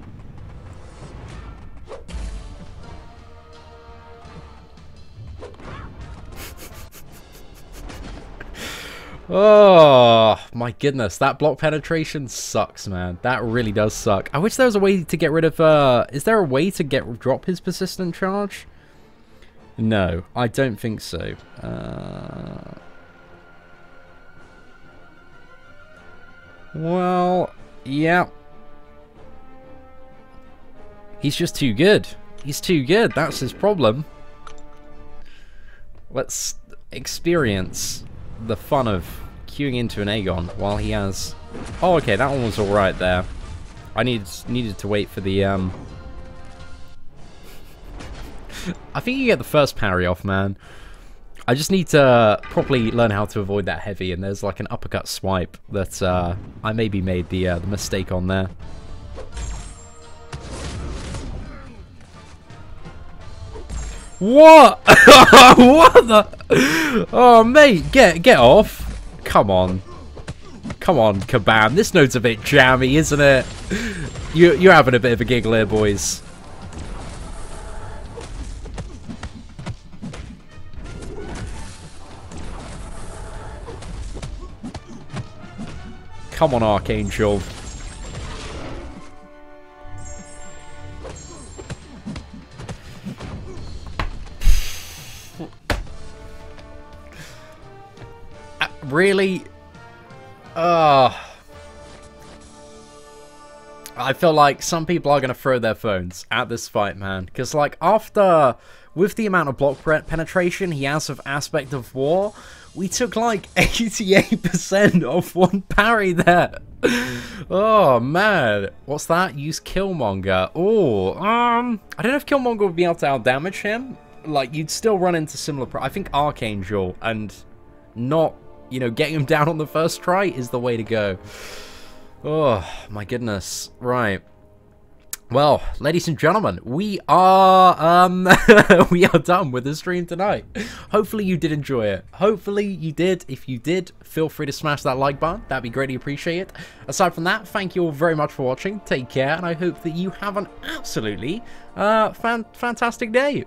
Oh, my goodness. That block penetration sucks, man. That really does suck. I wish there was a way to get rid of... is there a way to drop his persistent charge? No, I don't think so. Well, yeah. He's just too good. He's too good. That's his problem. Let's experience the fun of queuing into an Aegon while he has... Oh, okay, that one was alright there. I needed to wait for the... I think you get the first parry off, man. I just need to properly learn how to avoid that heavy, and there's like an uppercut swipe that I maybe made the mistake on there. What? What the? Oh, mate, get off. Come on. Come on, Kabam. This note's a bit jammy, isn't it? You're having a bit of a giggle here, boys. Come on, Archangel. Really? I feel like some people are going to throw their phones at this fight, man. Because, like, with the amount of block penetration he has of Aspect of War, we took, like, 88% off one parry there. Oh, man. What's that? Use Killmonger. Oh, I don't know if Killmonger would be able to outdamage him. Like, you'd still run into similar... I think Archangel and not... You know, getting him down on the first try is the way to go. Oh, my goodness. Right. Well, ladies and gentlemen, we are we are done with the stream tonight. Hopefully you did enjoy it. Hopefully you did. If you did, feel free to smash that like button. That'd be greatly appreciated. Aside from that, thank you all very much for watching. Take care, and I hope that you have an absolutely fantastic day.